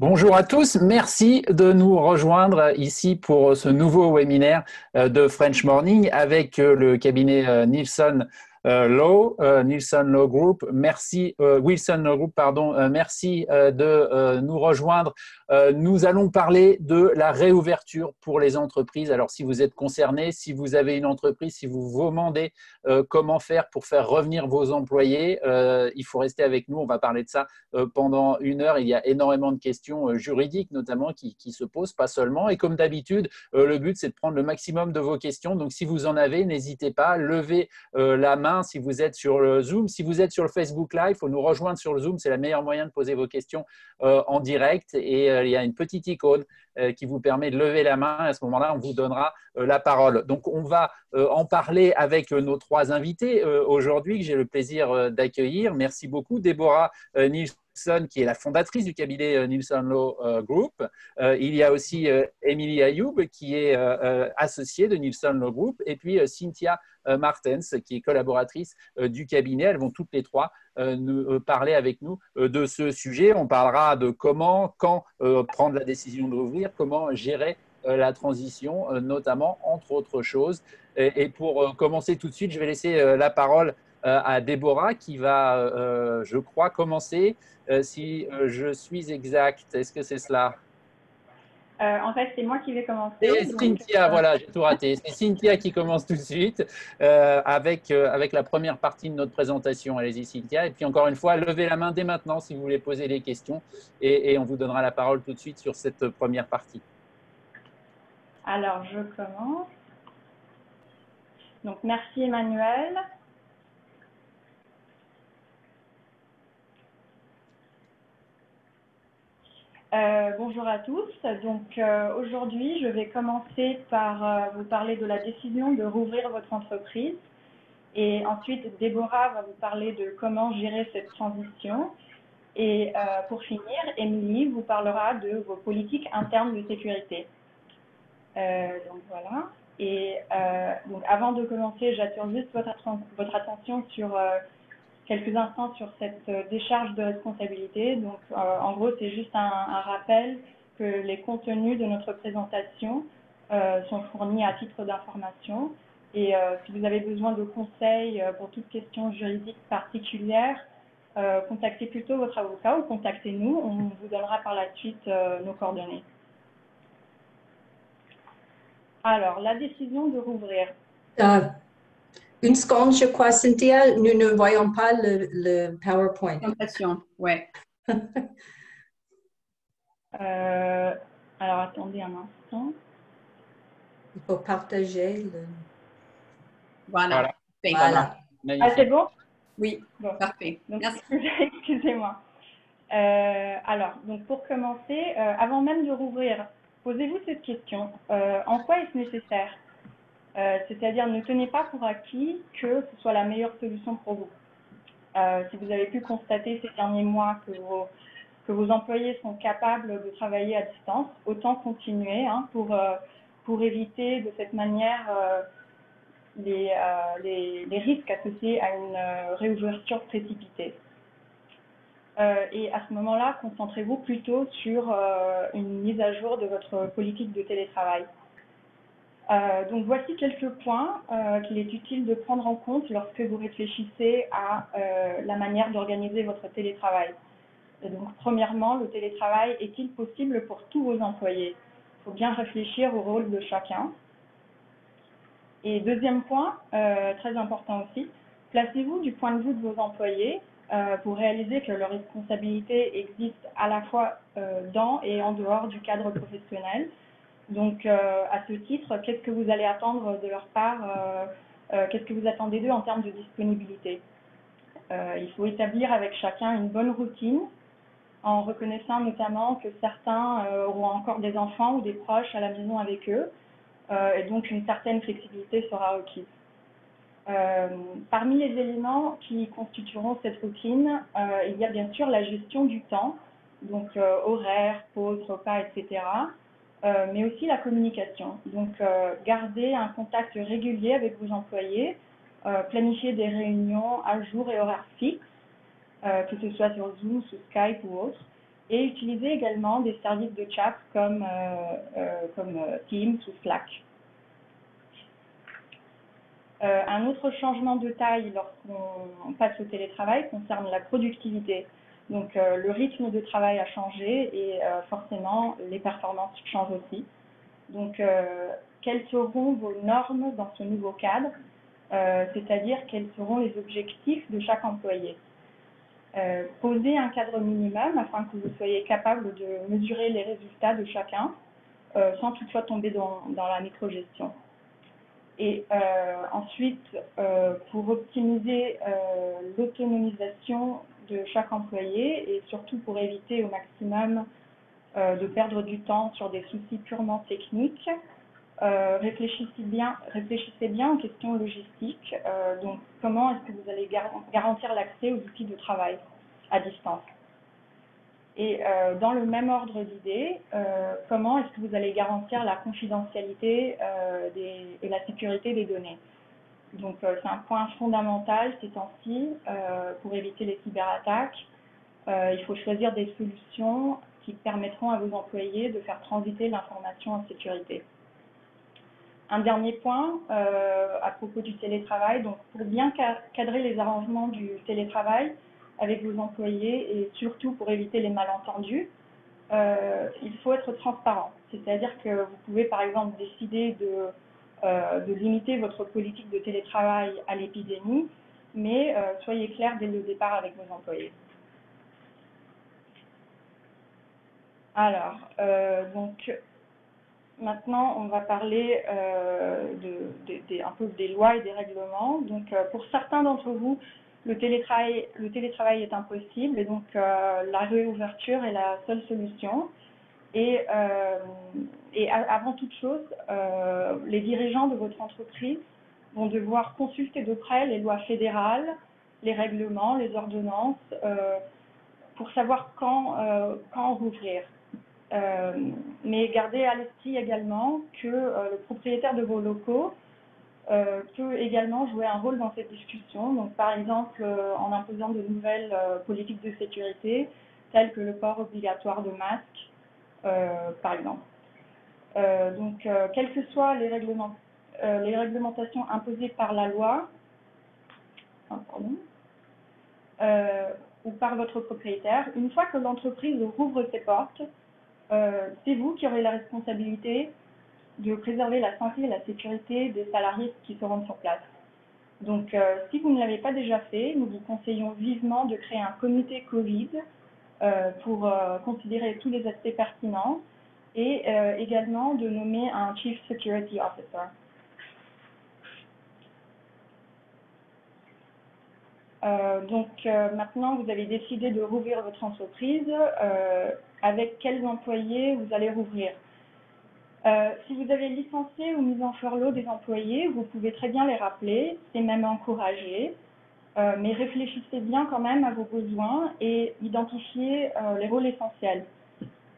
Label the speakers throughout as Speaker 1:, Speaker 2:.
Speaker 1: Bonjour à tous, merci de nous rejoindre ici pour ce nouveau webinaire de French Morning avec le cabinet Nielsen Law Group. Merci, Wilson Law Group, pardon. Merci de nous rejoindre. Nous allons parler de la réouverture pour les entreprises. Alors, si vous êtes concerné, si vous avez une entreprise, si vous vous demandez comment faire pour faire revenir vos employés, il faut rester avec nous. On va parler de ça pendant une heure. Il y a énormément de questions juridiques, notamment, qui se posent, pas seulement. Et comme d'habitude, le but, c'est de prendre le maximum de vos questions. Donc, si vous en avez, n'hésitez pas, levez la main si vous êtes sur le Zoom. Si vous êtes sur le Facebook Live, il faut nous rejoindre sur le Zoom. C'est le meilleur moyen de poser vos questions en direct. Et il y a une petite icône qui vous permet de lever la main. À ce moment-là, on vous donnera la parole. Donc, on va en parler avec nos trois invités aujourd'hui que j'ai le plaisir d'accueillir. Merci beaucoup, Déborah Nielsen, qui est la fondatrice du cabinet Nielsen Law Group. Il y a aussi Émilie Ayoub, qui est associée de Nielsen Law Group, et puis Cynthia Martens, qui est collaboratrice du cabinet. Elles vont toutes les trois nous parler avec nous de ce sujet. On parlera de comment, quand prendre la décision d'ouvrir, comment gérer la transition, notamment, entre autres choses. Et pour commencer tout de suite, je vais laisser la parole à Déborah qui va, je crois, commencer. Si je suis exact, est-ce que c'est cela?
Speaker 2: En fait, c'est moi qui vais
Speaker 1: Et
Speaker 2: commencer.
Speaker 1: Cynthia, voilà, j'ai tout raté. C'est Cynthia qui commence tout de suite avec la première partie de notre présentation. Allez-y, Cynthia. Et puis, encore une fois, levez la main dès maintenant si vous voulez poser des questions et on vous donnera la parole tout de suite sur cette première partie.
Speaker 2: Alors, je commence. Donc, merci Emmanuel. Bonjour à tous. Donc, aujourd'hui, je vais commencer par vous parler de la décision de rouvrir votre entreprise. Et ensuite, Déborah va vous parler de comment gérer cette transition. Et pour finir, Émilie vous parlera de vos politiques internes de sécurité. Donc, voilà. Et donc, avant de commencer, j'attire juste votre attention sur quelques instants sur cette décharge de responsabilité. Donc, en gros, c'est juste un rappel que les contenus de notre présentation sont fournis à titre d'information. Et si vous avez besoin de conseils pour toute question juridique particulière, contactez plutôt votre avocat ou contactez-nous. On vous donnera par la suite nos coordonnées. Alors, la décision de rouvrir.
Speaker 3: Une seconde, je crois, Cynthia, nous ne voyons pas le PowerPoint.
Speaker 4: Présentation, ouais.
Speaker 2: Alors, attendez un instant.
Speaker 3: Il faut partager le…
Speaker 4: Voilà.
Speaker 3: Voilà.
Speaker 2: Ah, c'est bon?
Speaker 4: Oui,
Speaker 2: bon.
Speaker 4: Parfait.
Speaker 2: Donc,
Speaker 4: merci.
Speaker 2: Excusez-moi. Alors, donc pour commencer, avant même de rouvrir, posez-vous cette question. En quoi est-ce nécessaire? C'est-à-dire, ne tenez pas pour acquis que ce soit la meilleure solution pour vous. Si vous avez pu constater ces derniers mois que vos employés sont capables de travailler à distance, autant continuer pour éviter de cette manière les risques associés à une réouverture précipitée. Et à ce moment-là, concentrez-vous plutôt sur une mise à jour de votre politique de télétravail. Donc voici quelques points qu'il est utile de prendre en compte lorsque vous réfléchissez à la manière d'organiser votre télétravail. Et donc premièrement, le télétravail est-il possible pour tous vos employés? Il faut bien réfléchir au rôle de chacun. Et deuxième point, très important aussi, placez-vous du point de vue de vos employés pour réaliser que leurs responsabilités existent à la fois dans et en dehors du cadre professionnel. Donc, à ce titre, qu'est-ce que vous allez attendre de leur part? Qu'est-ce que vous attendez d'eux en termes de disponibilité? Il faut établir avec chacun une bonne routine en reconnaissant notamment que certains auront encore des enfants ou des proches à la maison avec eux et donc une certaine flexibilité sera requise. Parmi les éléments qui constitueront cette routine, il y a bien sûr la gestion du temps, donc horaire, pause, repas, etc. Mais aussi la communication. Donc, garder un contact régulier avec vos employés, planifier des réunions à jour et horaires fixes, que ce soit sur Zoom, sur Skype ou autre, et utilisez également des services de chat comme Teams ou Slack. Un autre changement de taille lorsqu'on passe au télétravail concerne la productivité. Donc, le rythme de travail a changé et forcément, les performances changent aussi. Donc, quelles seront vos normes dans ce nouveau cadre, c'est-à-dire quels seront les objectifs de chaque employé. Posez un cadre minimum afin que vous soyez capable de mesurer les résultats de chacun sans toutefois tomber dans la microgestion. Et ensuite, pour optimiser l'autonomisation de chaque employé et surtout pour éviter au maximum de perdre du temps sur des soucis purement techniques, réfléchissez bien aux questions logistiques. Donc, comment est-ce que vous allez garantir l'accès aux outils de travail à distance? Et dans le même ordre d'idées, comment est-ce que vous allez garantir la confidentialité et la sécurité des données? Donc, c'est un point fondamental ces temps-ci pour éviter les cyberattaques. Il faut choisir des solutions qui permettront à vos employés de faire transiter l'information en sécurité. Un dernier point à propos du télétravail. Donc, pour bien cadrer les arrangements du télétravail avec vos employés et surtout pour éviter les malentendus, il faut être transparent. C'est-à-dire que vous pouvez par exemple décider de limiter votre politique de télétravail à l'épidémie, mais soyez clair dès le départ avec vos employés. Alors, donc, maintenant, on va parler un peu des lois et des règlements. Donc, pour certains d'entre vous, le télétravail est impossible et donc la réouverture est la seule solution. Et avant toute chose, les dirigeants de votre entreprise vont devoir consulter de près les lois fédérales, les règlements, les ordonnances, pour savoir quand rouvrir. Mais gardez à l'esprit également que le propriétaire de vos locaux peut également jouer un rôle dans cette discussion. Donc, par exemple, en imposant de nouvelles politiques de sécurité, telles que le port obligatoire de masques, par exemple. Donc, quelles que soient les réglementations imposées par la loi, ou par votre propriétaire, une fois que l'entreprise rouvre ses portes, c'est vous qui aurez la responsabilité de préserver la santé et la sécurité des salariés qui seront sur place. Donc, si vous ne l'avez pas déjà fait, nous vous conseillons vivement de créer un comité Covid pour considérer tous les aspects pertinents et également de nommer un Chief Security Officer. Maintenant, vous avez décidé de rouvrir votre entreprise. Avec quels employés vous allez rouvrir? Si vous avez licencié ou mis en furlough des employés, vous pouvez très bien les rappeler, c'est même encouragé, mais réfléchissez bien quand même à vos besoins et identifiez les rôles essentiels.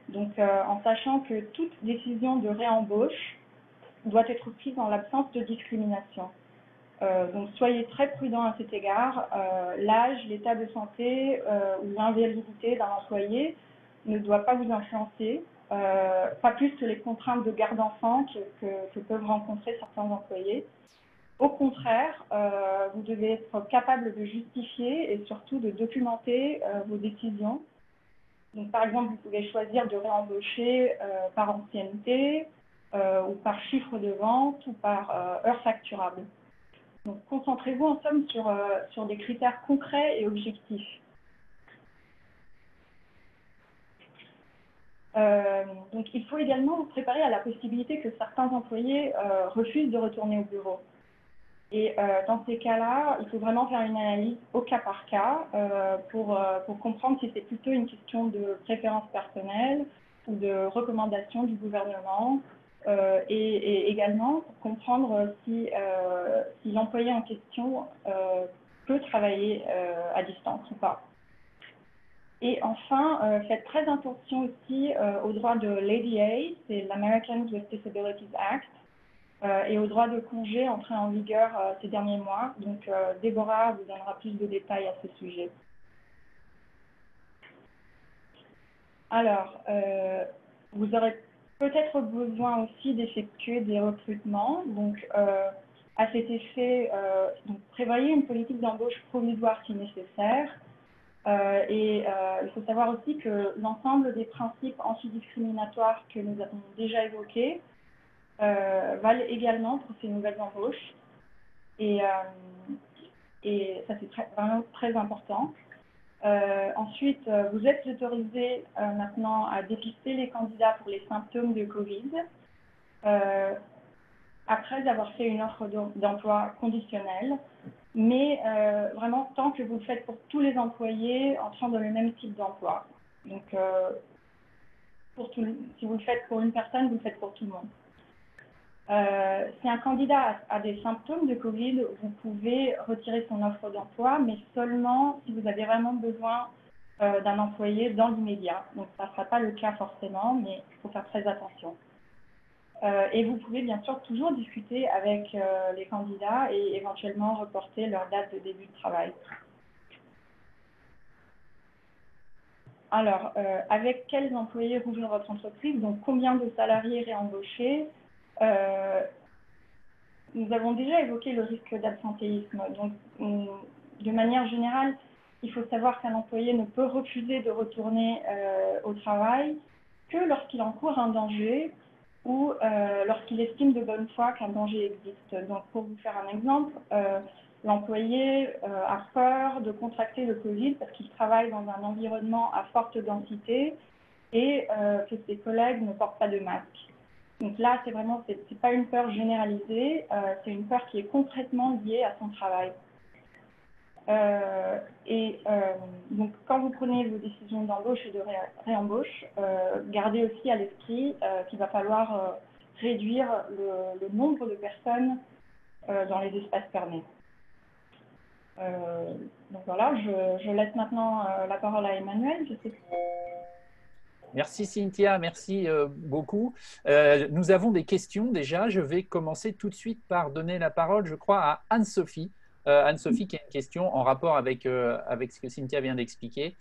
Speaker 2: Donc, en sachant que toute décision de réembauche doit être prise en l'absence de discrimination. Donc, soyez très prudents à cet égard. L'âge, l'état de santé ou l'invalidité d'un employé ne doit pas vous influencer, pas plus que les contraintes de garde d'enfants que peuvent rencontrer certains employés. Au contraire, vous devez être capable de justifier et surtout de documenter vos décisions. Donc, par exemple, vous pouvez choisir de réembaucher par ancienneté ou par chiffre de vente ou par heure facturable. Donc, concentrez-vous en somme sur des critères concrets et objectifs. Donc, il faut également vous préparer à la possibilité que certains employés refusent de retourner au bureau. Et dans ces cas-là, il faut vraiment faire une analyse au cas par cas pour comprendre si c'est plutôt une question de préférence personnelle ou de recommandation du gouvernement. Et également pour comprendre si l'employé en question peut travailler à distance ou pas. Et enfin, faites très attention aussi au droit de l'ADA, c'est l'Americans with Disabilities Act, et au droit de congé entré en vigueur ces derniers mois. Donc, Déborah vous donnera plus de détails à ce sujet. Alors, vous aurez peut-être besoin aussi d'effectuer des recrutements. Donc, à cet effet, donc, prévoyez une politique d'embauche provisoire si nécessaire. Il faut savoir aussi que l'ensemble des principes antidiscriminatoires que nous avons déjà évoqués valent également pour ces nouvelles embauches. Et ça, c'est vraiment très important. Ensuite, vous êtes autorisé maintenant à dépister les candidats pour les symptômes de Covid après avoir fait une offre d'emploi conditionnelle, mais vraiment tant que vous le faites pour tous les employés entrant dans le même type d'emploi. Donc, si vous le faites pour une personne, vous le faites pour tout le monde. Si un candidat a des symptômes de Covid, vous pouvez retirer son offre d'emploi, mais seulement si vous avez vraiment besoin d'un employé dans l'immédiat. Donc, ça ne sera pas le cas forcément, mais il faut faire très attention. Et vous pouvez bien sûr toujours discuter avec les candidats et éventuellement reporter leur date de début de travail. Alors, avec quels employés rouvrir votre entreprise? Donc, combien de salariés réembaucher? Nous avons déjà évoqué le risque d'absentéisme. Donc, de manière générale, il faut savoir qu'un employé ne peut refuser de retourner au travail que lorsqu'il encourt un danger ou lorsqu'il estime de bonne foi qu'un danger existe. Donc, pour vous faire un exemple, l'employé a peur de contracter le Covid parce qu'il travaille dans un environnement à forte densité et que ses collègues ne portent pas de masque. Donc là, c'est pas une peur généralisée, c'est une peur qui est concrètement liée à son travail. Donc, quand vous prenez vos décisions d'embauche et de réembauche, gardez aussi à l'esprit qu'il va falloir réduire le nombre de personnes dans les espaces fermés. Donc voilà, je laisse maintenant la parole à Emmanuel. Je sais.
Speaker 1: Merci Cynthia, merci beaucoup. Nous avons des questions déjà. Je vais commencer tout de suite par donner la parole, je crois, à Anne-Sophie. Anne-Sophie qui a une question en rapport avec ce que Cynthia vient d'expliquer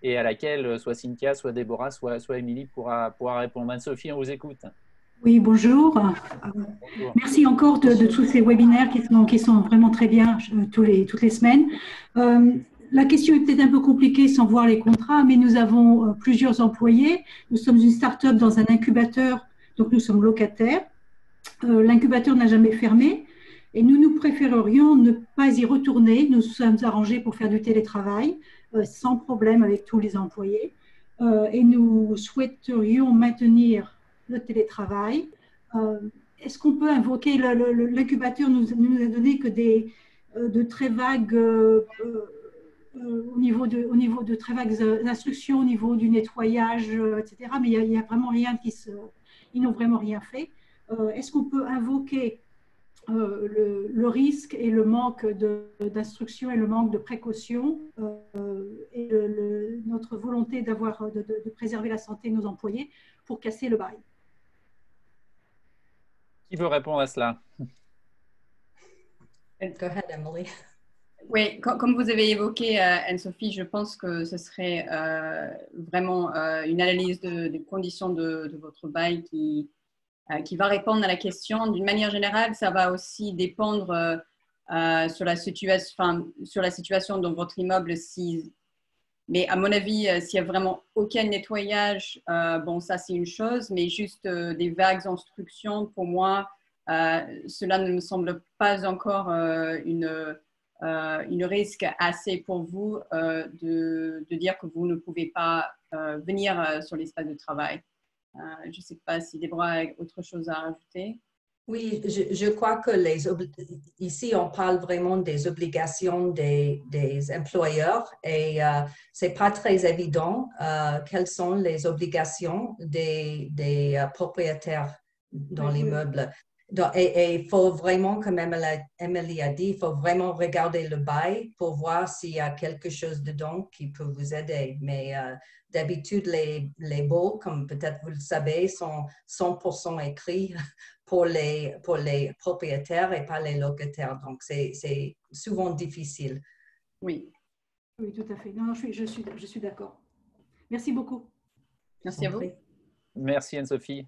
Speaker 1: et à laquelle soit Cynthia, soit Déborah, soit Émilie pourra répondre. Anne-Sophie, on vous écoute.
Speaker 5: Oui, bonjour.
Speaker 1: Bonjour.
Speaker 5: Merci encore de tous ces webinaires qui sont vraiment très bien toutes les semaines. La question est peut-être un peu compliquée sans voir les contrats, mais nous avons plusieurs employés. Nous sommes une start-up dans un incubateur, donc nous sommes locataires. L'incubateur n'a jamais fermé et nous préférerions ne pas y retourner. Nous sommes arrangés pour faire du télétravail sans problème avec tous les employés et nous souhaiterions maintenir le télétravail. Est-ce qu'on peut invoquer, l'incubateur nous a donné que de très vagues au niveau de très vagues instructions, au niveau du nettoyage, etc. Mais il n'y a vraiment rien ils n'ont vraiment rien fait. Est-ce qu'on peut invoquer le risque et le manque d'instruction et le manque de précaution et notre volonté de préserver la santé de nos employés pour casser le bail?
Speaker 1: Qui veut répondre à cela?
Speaker 3: Go ahead, Emily.
Speaker 4: Oui, comme vous avez évoqué, Anne-Sophie, je pense que ce serait vraiment une analyse des conditions de votre bail qui va répondre à la question. D'une manière générale, ça va aussi dépendre sur la situation dans votre immeuble. Mais à mon avis, s'il n'y a vraiment aucun nettoyage, bon, ça c'est une chose, mais juste des vagues instructions, pour moi, cela ne me semble pas encore une risque assez pour vous de dire que vous ne pouvez pas venir sur l'espace de travail. Je ne sais pas si Déborah a autre chose à rajouter.
Speaker 3: Oui, je crois que ici, on parle vraiment des obligations des employeurs et ce n'est pas très évident quelles sont les obligations des propriétaires dans l'immeuble. Et il faut vraiment, comme Emily a dit, il faut vraiment regarder le bail pour voir s'il y a quelque chose dedans qui peut vous aider. Mais d'habitude, les baux, comme peut-être vous le savez, sont 100% écrits pour les propriétaires et pas les locataires. Donc, c'est souvent difficile.
Speaker 4: Oui.
Speaker 5: Oui, tout à fait. Non, je suis d'accord. Merci beaucoup.
Speaker 4: Merci à vous.
Speaker 1: Merci Anne-Sophie.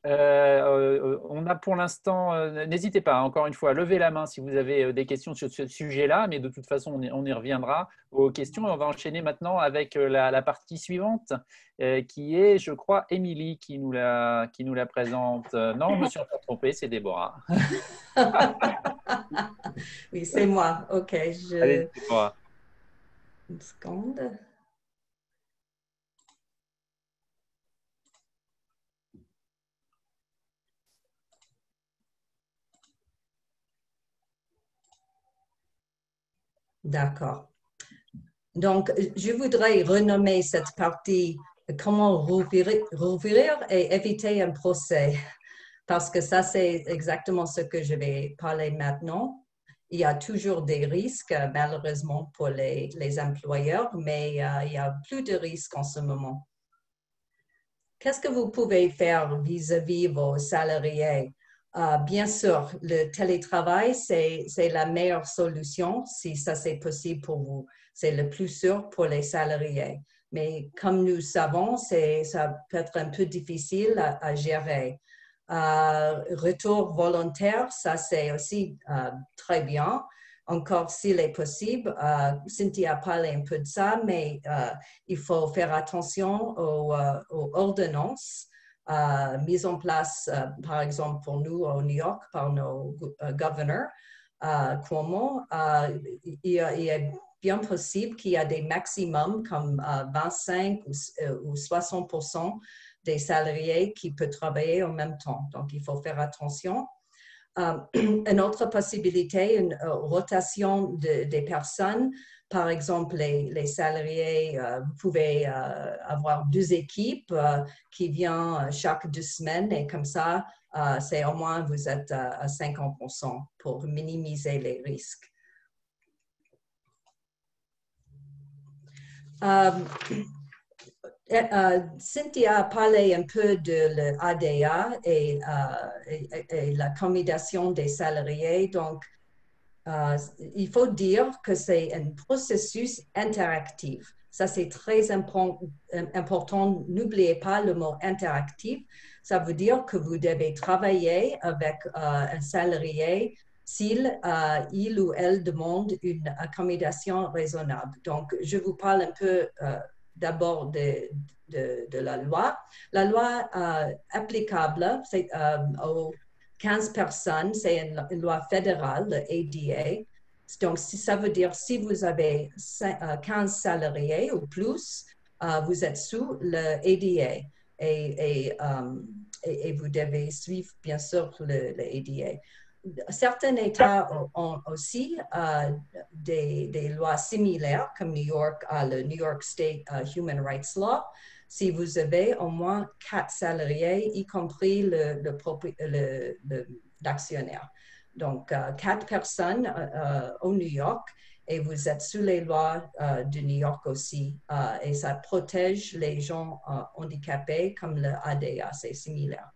Speaker 1: On a pour l'instant, n'hésitez pas, encore une fois, à lever la main si vous avez des questions sur ce sujet-là, mais de toute façon, on y reviendra aux questions. Et on va enchaîner maintenant avec la partie suivante, qui est, je crois, Émilie qui nous la présente. Non, je me suis encore trompé, c'est Déborah.
Speaker 3: Oui, c'est moi. OK,
Speaker 1: Allez, Déborah.
Speaker 3: Une seconde. D'accord. Donc, je voudrais renommer cette partie « Comment rouvrir et éviter un procès » parce que ça, c'est exactement ce que je vais parler maintenant. Il y a toujours des risques, malheureusement, pour les employeurs, mais il y a plus de risques en ce moment. Qu'est-ce que vous pouvez faire vis-à-vis vos salariés? Bien sûr, le télétravail, c'est la meilleure solution si ça c'est possible pour vous. C'est le plus sûr pour les salariés. Mais comme nous savons, ça peut être un peu difficile à gérer. Retour volontaire, ça c'est aussi très bien. Encore s'il est possible, Cynthia a parlé un peu de ça, mais il faut faire attention aux ordonnances mises en place, par exemple pour nous au New York, par nos gouverneurs, Cuomo. Il est bien possible qu'il y a des maximums comme 25 ou 60% des salariés qui peuvent travailler en même temps. Donc, il faut faire attention. Une autre possibilité, une rotation des personnes. Par exemple, les salariés, vous pouvez avoir 2 équipes qui viennent chaque 2 semaines et comme ça, c'est au moins vous êtes à 50% pour minimiser les risques. Cynthia a parlé un peu de l'ADA et l'accommodation des salariés. Donc, il faut dire que c'est un processus interactif. Ça, c'est très important. N'oubliez pas le mot interactif. Ça veut dire que vous devez travailler avec un salarié s'il il ou elle demande une accommodation raisonnable. Donc, je vous parle un peu d'abord de la loi. La loi applicable aux 15 personnes, c'est une loi fédérale, le ADA. Donc, ça veut dire si vous avez 15 salariés ou plus, vous êtes sous le ADA et vous devez suivre, bien sûr, le ADA. Certains États ont aussi des lois similaires, comme New York a le New York State Human Rights Law. Si vous avez au moins 4 salariés, y compris l'actionnaire. Donc, 4 personnes au New York et vous êtes sous les lois de New York aussi. Et ça protège les gens handicapés comme le ADA, c'est similaire.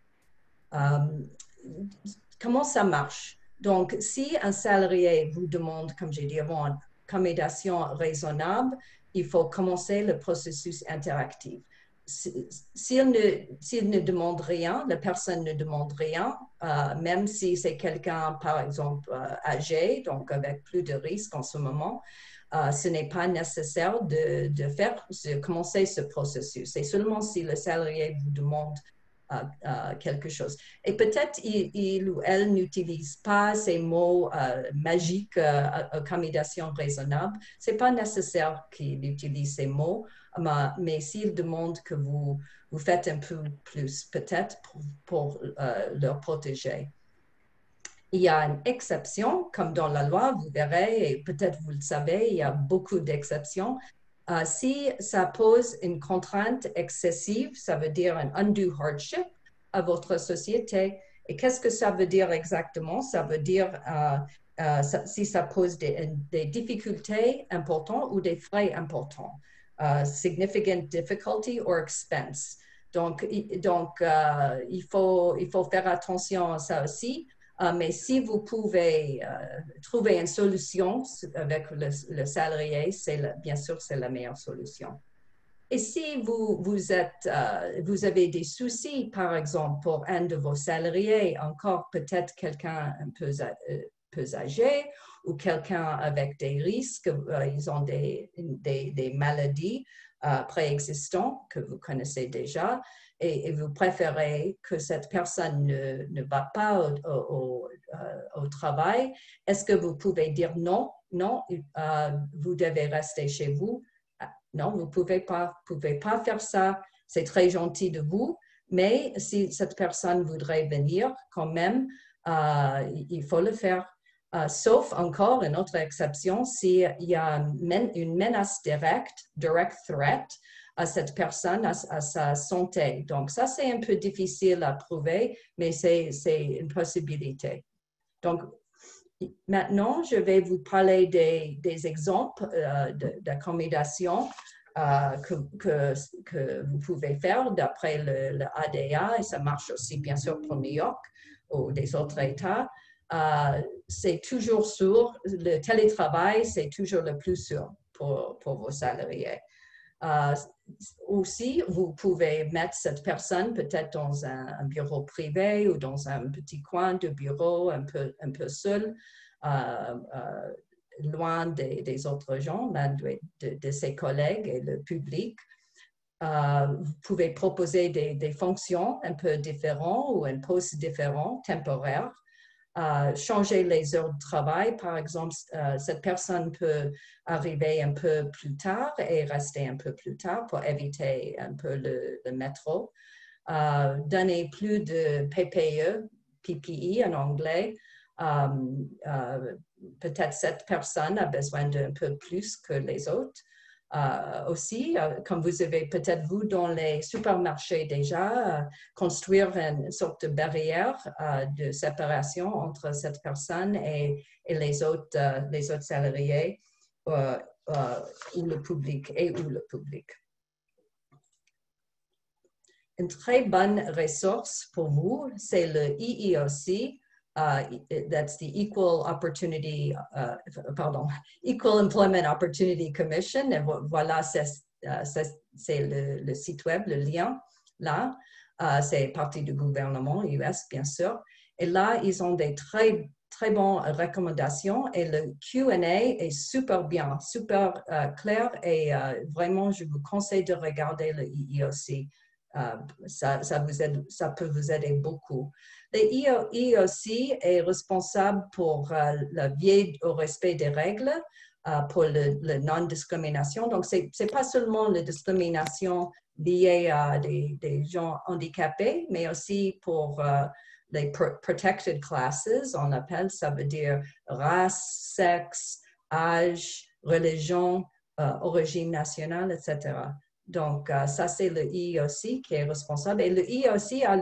Speaker 3: Comment ça marche? Donc, si un salarié vous demande, comme j'ai dit avant, une accommodation raisonnable, il faut commencer le processus interactif. S'il ne demande rien, la personne ne demande rien, même si c'est quelqu'un, par exemple, âgé, donc avec plus de risques en ce moment, ce n'est pas nécessaire de commencer ce processus. C'est seulement si le salarié vous demande quelque chose. Et peut-être il ou elle n'utilise pas ces mots magiques, accommodation raisonnable. Ce n'est pas nécessaire qu'il utilise ces mots, mais s'il demande que vous faites un peu plus, peut-être pour leur protéger. Il y a une exception, comme dans la loi, vous verrez, et peut-être vous le savez, il y a beaucoup d'exceptions. Si ça pose une contrainte excessive, ça veut dire un undue hardship à votre société. Et qu'est-ce que ça veut dire exactement? Ça veut dire si ça pose des difficultés importantes ou des frais importants. Significant difficulty or expense. Donc il faut faire attention à ça aussi. Mais si vous pouvez trouver une solution avec le salarié, bien sûr, c'est la meilleure solution. Et si vous avez des soucis, par exemple, pour un de vos salariés, encore peut-être quelqu'un un peu âgé ou quelqu'un avec des risques, ils ont des maladies préexistantes que vous connaissez déjà, et vous préférez que cette personne ne va pas au travail, est-ce que vous pouvez dire non, vous devez rester chez vous? Non, vous ne pouvez pas faire ça. C'est très gentil de vous, mais si cette personne voudrait venir quand même, il faut le faire. Sauf encore une autre exception, s'il y a une menace direct threat à cette personne, à sa santé. Donc ça, c'est un peu difficile à prouver, mais c'est une possibilité. Donc, maintenant, je vais vous parler des exemples d'accommodation que vous pouvez faire d'après le ADA, et ça marche aussi bien sûr pour New York ou des autres États. C'est toujours sûr, le télétravail, c'est toujours le plus sûr pour vos salariés. Aussi, vous pouvez mettre cette personne peut-être dans un bureau privé ou dans un petit coin de bureau un peu seul, loin des autres gens, de ses collègues et le public. Vous pouvez proposer des fonctions un peu différentes ou un poste différent, temporaire. Changer les heures de travail, par exemple, cette personne peut arriver un peu plus tard et rester un peu plus tard pour éviter un peu le métro. Donner plus de PPE en anglais. Peut-être cette personne a besoin d'un peu plus que les autres. Aussi, comme vous avez peut-être vu dans les supermarchés déjà, construire une sorte de barrière de séparation entre cette personne et les autres salariés ou le public. Une très bonne ressource pour vous, c'est le EEOC. That's the Equal Employment Opportunity Commission. Et voilà, c'est le site web, le lien là. C'est partie du gouvernement US, bien sûr. Et là, ils ont des très, très bonnes recommandations et le Q&A est super bien, super clair et vraiment, je vous conseille de regarder le EEOC. Ça peut vous aider beaucoup. Le EEOC est responsable pour la veille au respect des règles, pour la non-discrimination. Donc, ce n'est pas seulement la discrimination liée à des gens handicapés, mais aussi pour les protected classes, on appelle, ça veut dire race, sexe, âge, religion, origine nationale, etc. Donc, ça, c'est le EEOC qui est responsable. Et le EEOC a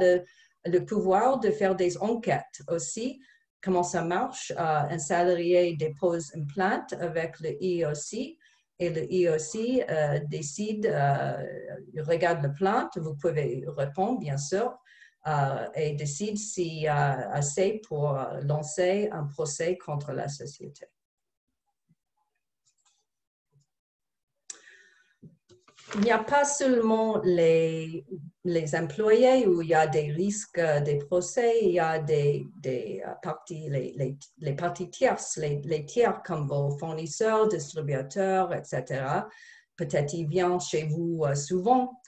Speaker 3: le pouvoir de faire des enquêtes aussi. Comment ça marche? Un salarié dépose une plainte avec le EEOC et le EEOC décide, regarde la plainte, vous pouvez répondre, bien sûr, et décide s'il y a assez pour lancer un procès contre la société. Il n'y a pas seulement les employés où il y a des risques des procès, il y a des parties, les parties tierces, les tiers comme vos fournisseurs, distributeurs, etc. Peut-être ils viennent chez vous souvent.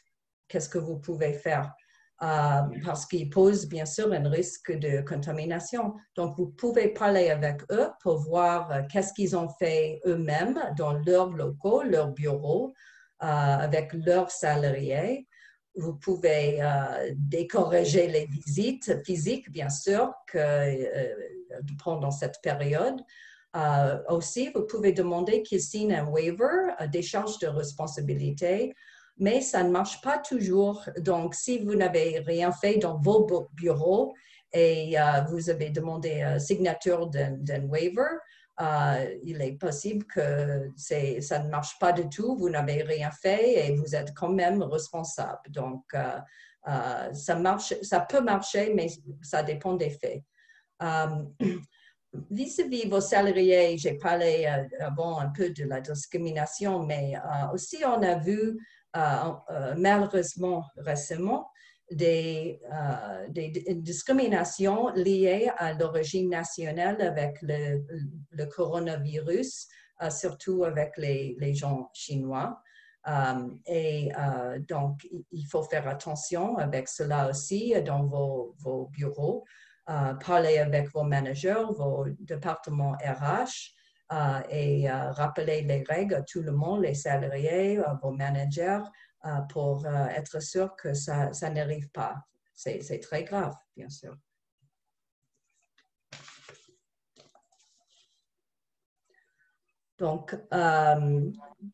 Speaker 3: Qu'est-ce que vous pouvez faire? Parce qu'ils posent bien sûr un risque de contamination. Donc, vous pouvez parler avec eux pour voir qu'est-ce qu'ils ont fait eux-mêmes dans leurs locaux, leurs bureaux, avec leurs salariés. Vous pouvez décorriger les visites physiques, bien sûr, pendant cette période. Aussi, vous pouvez demander qu'ils signent un waiver, décharge de responsabilité, mais ça ne marche pas toujours. Donc, si vous n'avez rien fait dans vos bureaux et vous avez demandé signature d'un waiver, il est possible que ça ne marche pas du tout, vous n'avez rien fait et vous êtes quand même responsable. Donc, ça peut marcher, mais ça dépend des faits. Vis-à-vis vos salariés, j'ai parlé avant un peu de la discrimination, mais aussi on a vu malheureusement récemment des discriminations liées à l'origine nationale avec le coronavirus, surtout avec les gens chinois. Donc, il faut faire attention avec cela aussi dans vos bureaux. Parler avec vos managers, vos départements RH et rappeler les règles à tout le monde, les salariés, vos managers, pour être sûr que ça n'arrive pas. C'est très grave, bien sûr. Donc,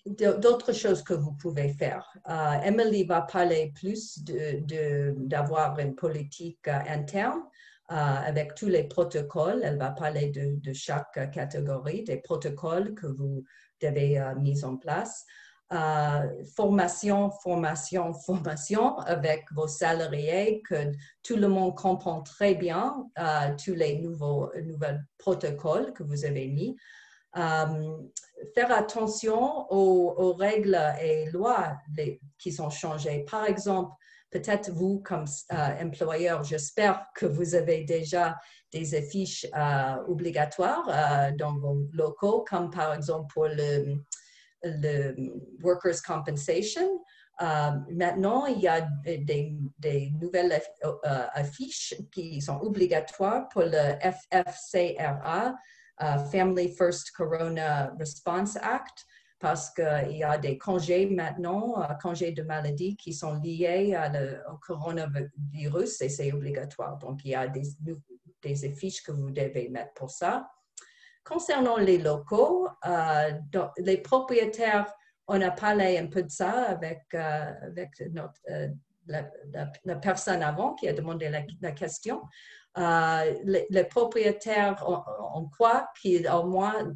Speaker 3: d'autres choses que vous pouvez faire. Emily va parler plus d'avoir une politique interne avec tous les protocoles. Elle va parler de chaque catégorie, des protocoles que vous devez mettre en place. Formation avec vos salariés, que tout le monde comprend très bien tous les nouveaux protocoles que vous avez mis. Faire attention aux règles et lois qui sont changées. Par exemple, peut-être vous, comme employeur, j'espère que vous avez déjà des affiches obligatoires dans vos locaux, comme par exemple pour le Workers' Compensation. Maintenant, il y a des nouvelles affiches qui sont obligatoires pour le FFCRA, Family First Corona Response Act, parce qu'il y a des congés maintenant, congés de maladie qui sont liés au coronavirus et c'est obligatoire. Donc, il y a des affiches que vous devez mettre pour ça. Concernant les locaux, les propriétaires, on a parlé un peu de ça avec la personne avant qui a demandé la question. Les propriétaires, on croit qu'au moins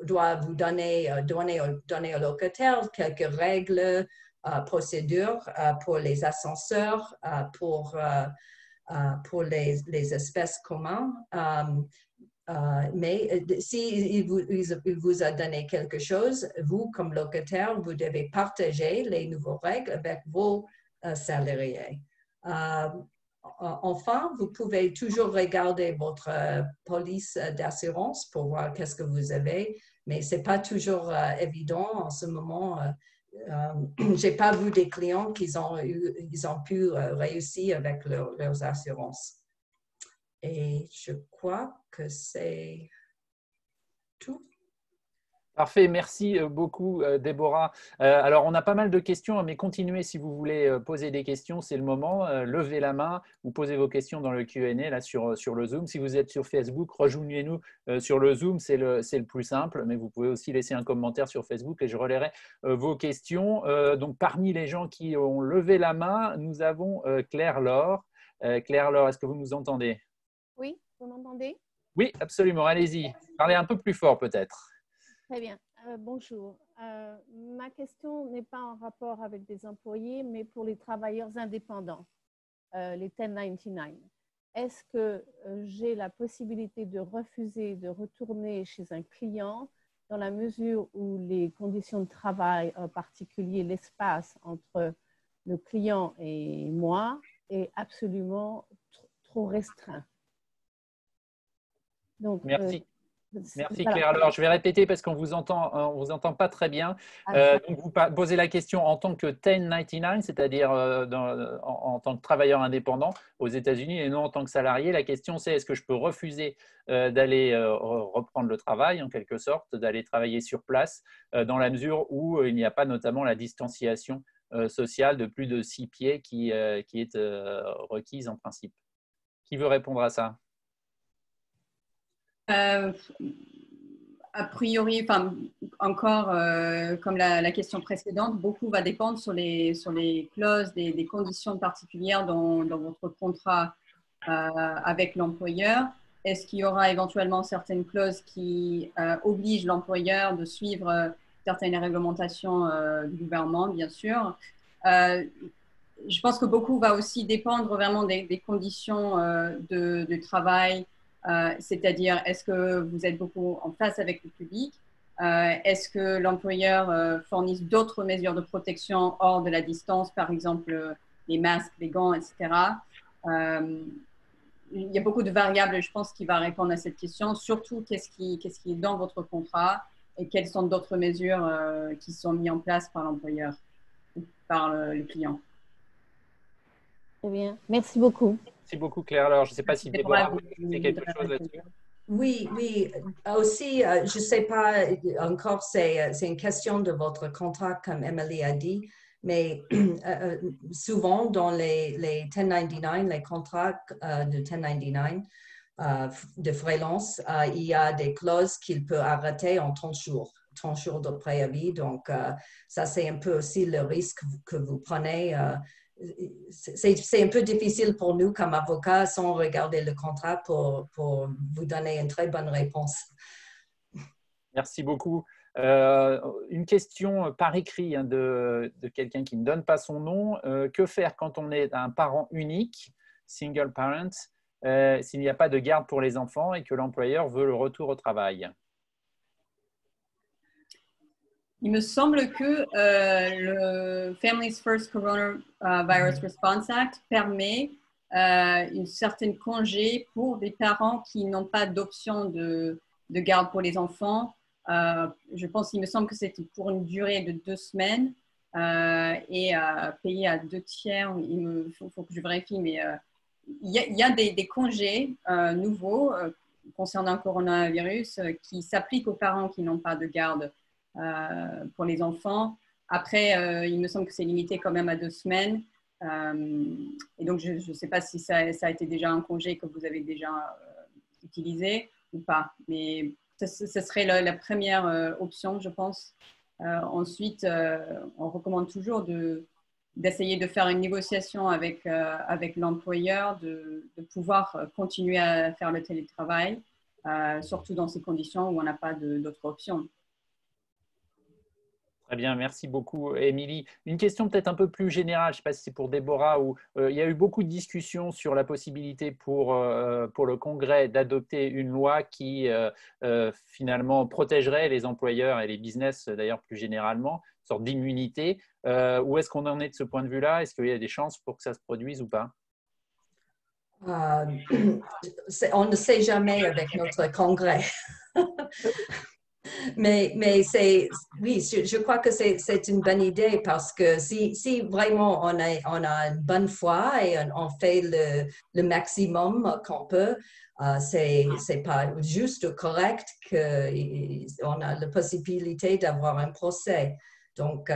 Speaker 3: doivent vous donner aux locataires quelques règles, procédures pour les ascenseurs, pour les espaces communs. Mais s'il vous a donné quelque chose, vous, comme locataire, vous devez partager les nouvelles règles avec vos salariés. Enfin, vous pouvez toujours regarder votre police d'assurance pour voir qu'est-ce que vous avez, mais ce n'est pas toujours évident en ce moment. Je n'ai pas vu des clients qui ont pu réussir avec leurs assurances. Et je crois que c'est tout.
Speaker 1: Parfait, merci beaucoup Déborah. Alors on a pas mal de questions, mais continuez si vous voulez poser des questions, c'est le moment. Levez la main ou posez vos questions dans le Q&A là sur le Zoom. Si vous êtes sur Facebook, rejoignez-nous sur le Zoom, c'est le plus simple, mais vous pouvez aussi laisser un commentaire sur Facebook et je relayerai vos questions. Donc parmi les gens qui ont levé la main, nous avons Claire-Laure. Claire-Laure, est-ce que vous nous entendez?
Speaker 6: Oui, vous m'entendez?
Speaker 1: Oui, absolument, allez-y. Parlez un peu plus fort peut-être.
Speaker 6: Très bien. Bonjour. Ma question n'est pas en rapport avec des employés, mais pour les travailleurs indépendants, les 1099. Est-ce que j'ai la possibilité de refuser de retourner chez un client dans la mesure où les conditions de travail, en particulier l'espace entre le client et moi, est absolument trop restreint? Donc,
Speaker 1: merci. Merci
Speaker 6: voilà.
Speaker 1: Claire. Alors, je vais répéter parce qu'on vous entend pas très bien. Donc, vous posez la question en tant que 1099, c'est-à-dire en tant que travailleur indépendant aux États-Unis et non en tant que salarié. La question, c'est est-ce que je peux refuser d'aller reprendre le travail, en quelque sorte, d'aller travailler sur place, dans la mesure où il n'y a pas notamment la distanciation sociale de plus de 6 pieds qui est requise en principe. Qui veut répondre à ça?
Speaker 4: A priori, encore comme la question précédente, beaucoup va dépendre sur les clauses, des conditions particulières dans votre contrat avec l'employeur. Est-ce qu'il y aura éventuellement certaines clauses qui obligent l'employeur de suivre certaines réglementations du gouvernement, bien sûr? Je pense que beaucoup va aussi dépendre vraiment des conditions de travail. C'est-à-dire, est-ce que vous êtes beaucoup en face avec le public? Est-ce que l'employeur fournisse d'autres mesures de protection hors de la distance, par exemple les masques, les gants, etc. Il y a beaucoup de variables, je pense, qui va répondre à cette question. Surtout, qu'est-ce qui est dans votre contrat et quelles sont d'autres mesures qui sont mises en place par l'employeur ou par le client.
Speaker 6: Très bien. Merci beaucoup.
Speaker 1: Merci beaucoup, Claire. Alors, je ne sais pas si Déborah veut ajouter quelque chose là-dessus.
Speaker 3: Oui, oui. Aussi, je ne sais pas encore, c'est une question de votre contrat, comme Emily a dit, mais souvent dans les 1099, les contrats de 1099 de freelance, il y a des clauses qu'il peut arrêter en 30 jours de préavis. Donc, ça, c'est un peu aussi le risque que vous prenez. C'est un peu difficile pour nous comme avocats sans regarder le contrat pour vous donner une très bonne réponse.
Speaker 1: Merci beaucoup. Une question par écrit de quelqu'un qui ne donne pas son nom. Que faire quand on est un parent unique, single parent, s'il n'y a pas de garde pour les enfants et que l'employeur veut le retour au travail?
Speaker 4: Il me semble que le Families First Coronavirus Response Act permet une certaine congé pour des parents qui n'ont pas d'option de garde pour les enfants. Je pense, il me semble que c'est pour une durée de 2 semaines et payé à 2 tiers. Il faut que je vérifie, mais il y a des congés nouveaux concernant le coronavirus qui s'appliquent aux parents qui n'ont pas de garde pour les enfants. Après, il me semble que c'est limité quand même à 2 semaines. Et donc, je ne sais pas si ça a été déjà un congé que vous avez déjà utilisé ou pas. Mais ce serait la première option, je pense. Ensuite, on recommande toujours d'essayer de faire une négociation avec l'employeur, de pouvoir continuer à faire le télétravail, surtout dans ces conditions où on n'a pas d'autres options.
Speaker 1: Très bien, merci beaucoup, Émilie. Une question peut-être un peu plus générale, je ne sais pas si c'est pour Déborah, où il y a eu beaucoup de discussions sur la possibilité pour le Congrès d'adopter une loi qui finalement protégerait les employeurs et les business, d'ailleurs plus généralement, une sorte d'immunité. Où est-ce qu'on en est de ce point de vue-là? Est-ce qu'il y a des chances pour que ça se produise ou pas?
Speaker 3: On ne sait jamais avec notre Congrès. Mais oui, je crois que c'est une bonne idée parce que si vraiment on a une bonne foi et on fait le maximum qu'on peut, c'est pas juste ou correct qu'on a la possibilité d'avoir un procès. Donc,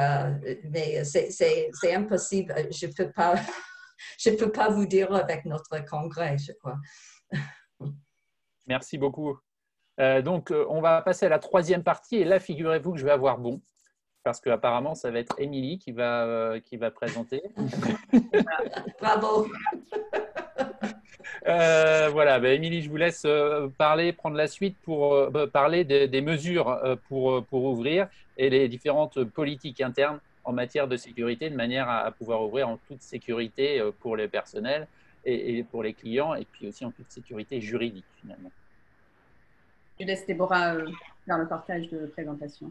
Speaker 3: mais c'est impossible. Je peux pas vous dire avec notre Congrès, je crois.
Speaker 1: Merci beaucoup. Donc, on va passer à la 3e partie. Et là, figurez-vous que je vais avoir bon, parce qu'apparemment, ça va être Émilie qui va présenter.
Speaker 3: Bravo.
Speaker 1: Voilà, Émilie, je vous laisse prendre la suite pour parler des mesures pour ouvrir et les différentes politiques internes en matière de sécurité, de manière à pouvoir ouvrir en toute sécurité pour les personnels et pour les clients, et puis aussi en toute sécurité juridique, finalement.
Speaker 4: Je laisse Déborah faire le partage de présentation.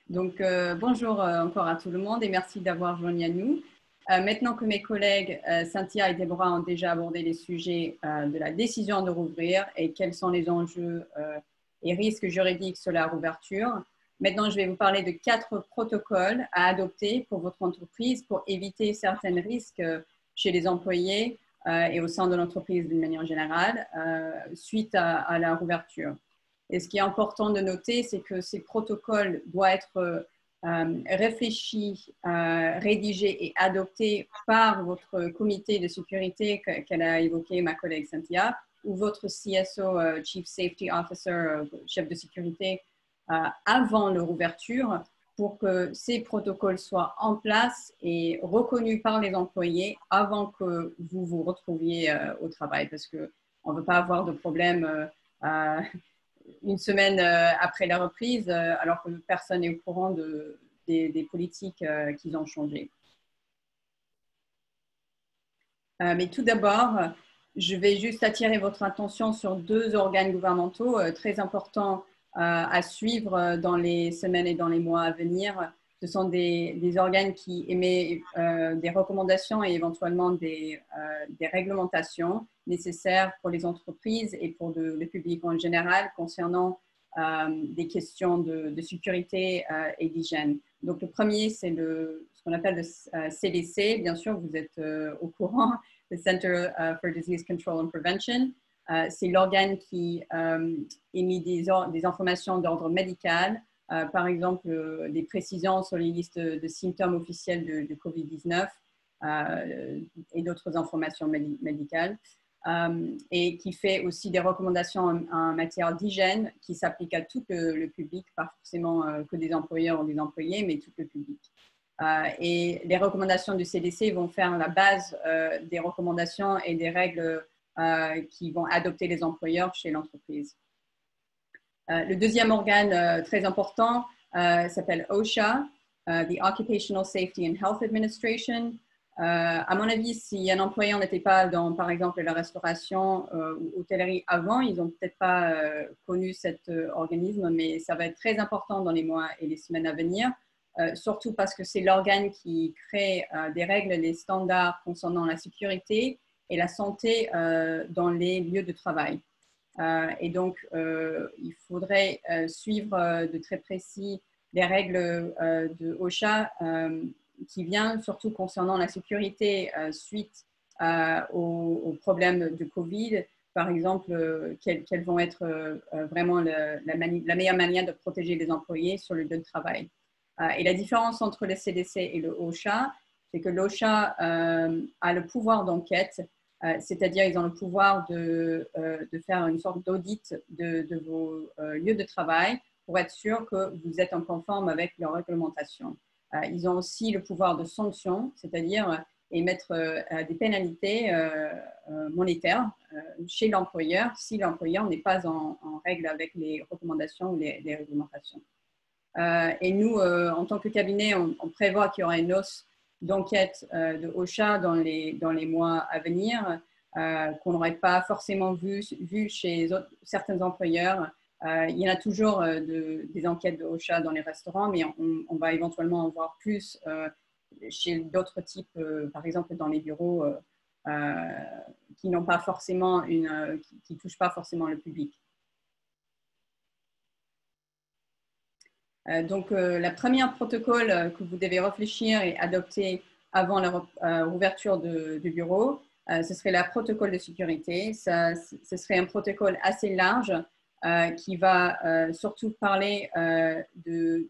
Speaker 4: Donc, bonjour encore à tout le monde et merci d'avoir joint à nous. Maintenant que mes collègues Cynthia et Déborah ont déjà abordé les sujets de la décision de rouvrir et quels sont les enjeux et risques juridiques sur la rouverture, maintenant je vais vous parler de 4 protocoles à adopter pour votre entreprise pour éviter certains risques chez les employés et au sein de l'entreprise d'une manière générale suite à la rouverture. Et ce qui est important de noter, c'est que ces protocoles doivent être réfléchis, rédigés et adoptés par votre comité de sécurité qu'elle a évoqué, ma collègue Cynthia, ou votre CSO, Chief Safety Officer, chef de sécurité, avant leur ouverture, pour que ces protocoles soient en place et reconnus par les employés avant que vous vous retrouviez au travail, parce qu'on ne veut pas avoir de problème une semaine après la reprise, alors que personne n'est au courant des politiques qu'ils ont changées. Mais tout d'abord, je vais juste attirer votre attention sur 2 organes gouvernementaux très importants à suivre dans les semaines et dans les mois à venir. Ce sont des organes qui émettent des recommandations et éventuellement des réglementations nécessaires pour les entreprises et pour le public en général concernant des questions de sécurité et d'hygiène. Donc, le premier, c'est ce qu'on appelle le CDC. Bien sûr, vous êtes au courant, le Center for Disease Control and Prevention. C'est l'organe qui émet des informations d'ordre médical, par exemple des précisions sur les listes de symptômes officiels de COVID-19 et d'autres informations médicales. Et qui fait aussi des recommandations en matière d'hygiène qui s'appliquent à tout le public, pas forcément que des employeurs ou des employés, mais tout le public. Et les recommandations du CDC vont faire la base des recommandations et des règles qui vont adopter les employeurs chez l'entreprise. Le deuxième organe très important s'appelle OSHA, the Occupational Safety and Health Administration. À mon avis, si un employeur n'était pas dans, par exemple, la restauration ou l'hôtellerie avant, ils n'ont peut-être pas connu cet organisme, mais ça va être très important dans les mois et les semaines à venir, surtout parce que c'est l'organe qui crée des règles, des standards concernant la sécurité et la santé dans les lieux de travail. Et donc, il faudrait suivre de très précis les règles de OSHA qui vient surtout concernant la sécurité suite aux problèmes de Covid. Par exemple, quelles vont être vraiment la meilleure manière de protéger les employés sur le lieu de travail. Et la différence entre le CDC et le OSHA, c'est que l'OSHA a le pouvoir d'enquête, c'est-à-dire ils ont le pouvoir de faire une sorte d'audit de vos lieux de travail pour être sûr que vous êtes en conforme avec leur réglementation. Ils ont aussi le pouvoir de sanction, c'est-à-dire émettre des pénalités monétaires chez l'employeur si l'employeur n'est pas en règle avec les recommandations ou les réglementations. Et nous, en tant que cabinet, on prévoit qu'il y aura une hausse d'enquête de OSHA dans les mois à venir, qu'on n'aurait pas forcément vu chez certains employeurs. Il y en a toujours des enquêtes de OSHA dans les restaurants, mais on va éventuellement en voir plus chez d'autres types, par exemple dans les bureaux qui n'ont pas forcément qui touchent pas forcément le public. Donc, la première protocole que vous devez réfléchir et adopter avant la ouverture du bureau, ce serait le protocole de sécurité. Ce serait un protocole assez large qui va surtout parler de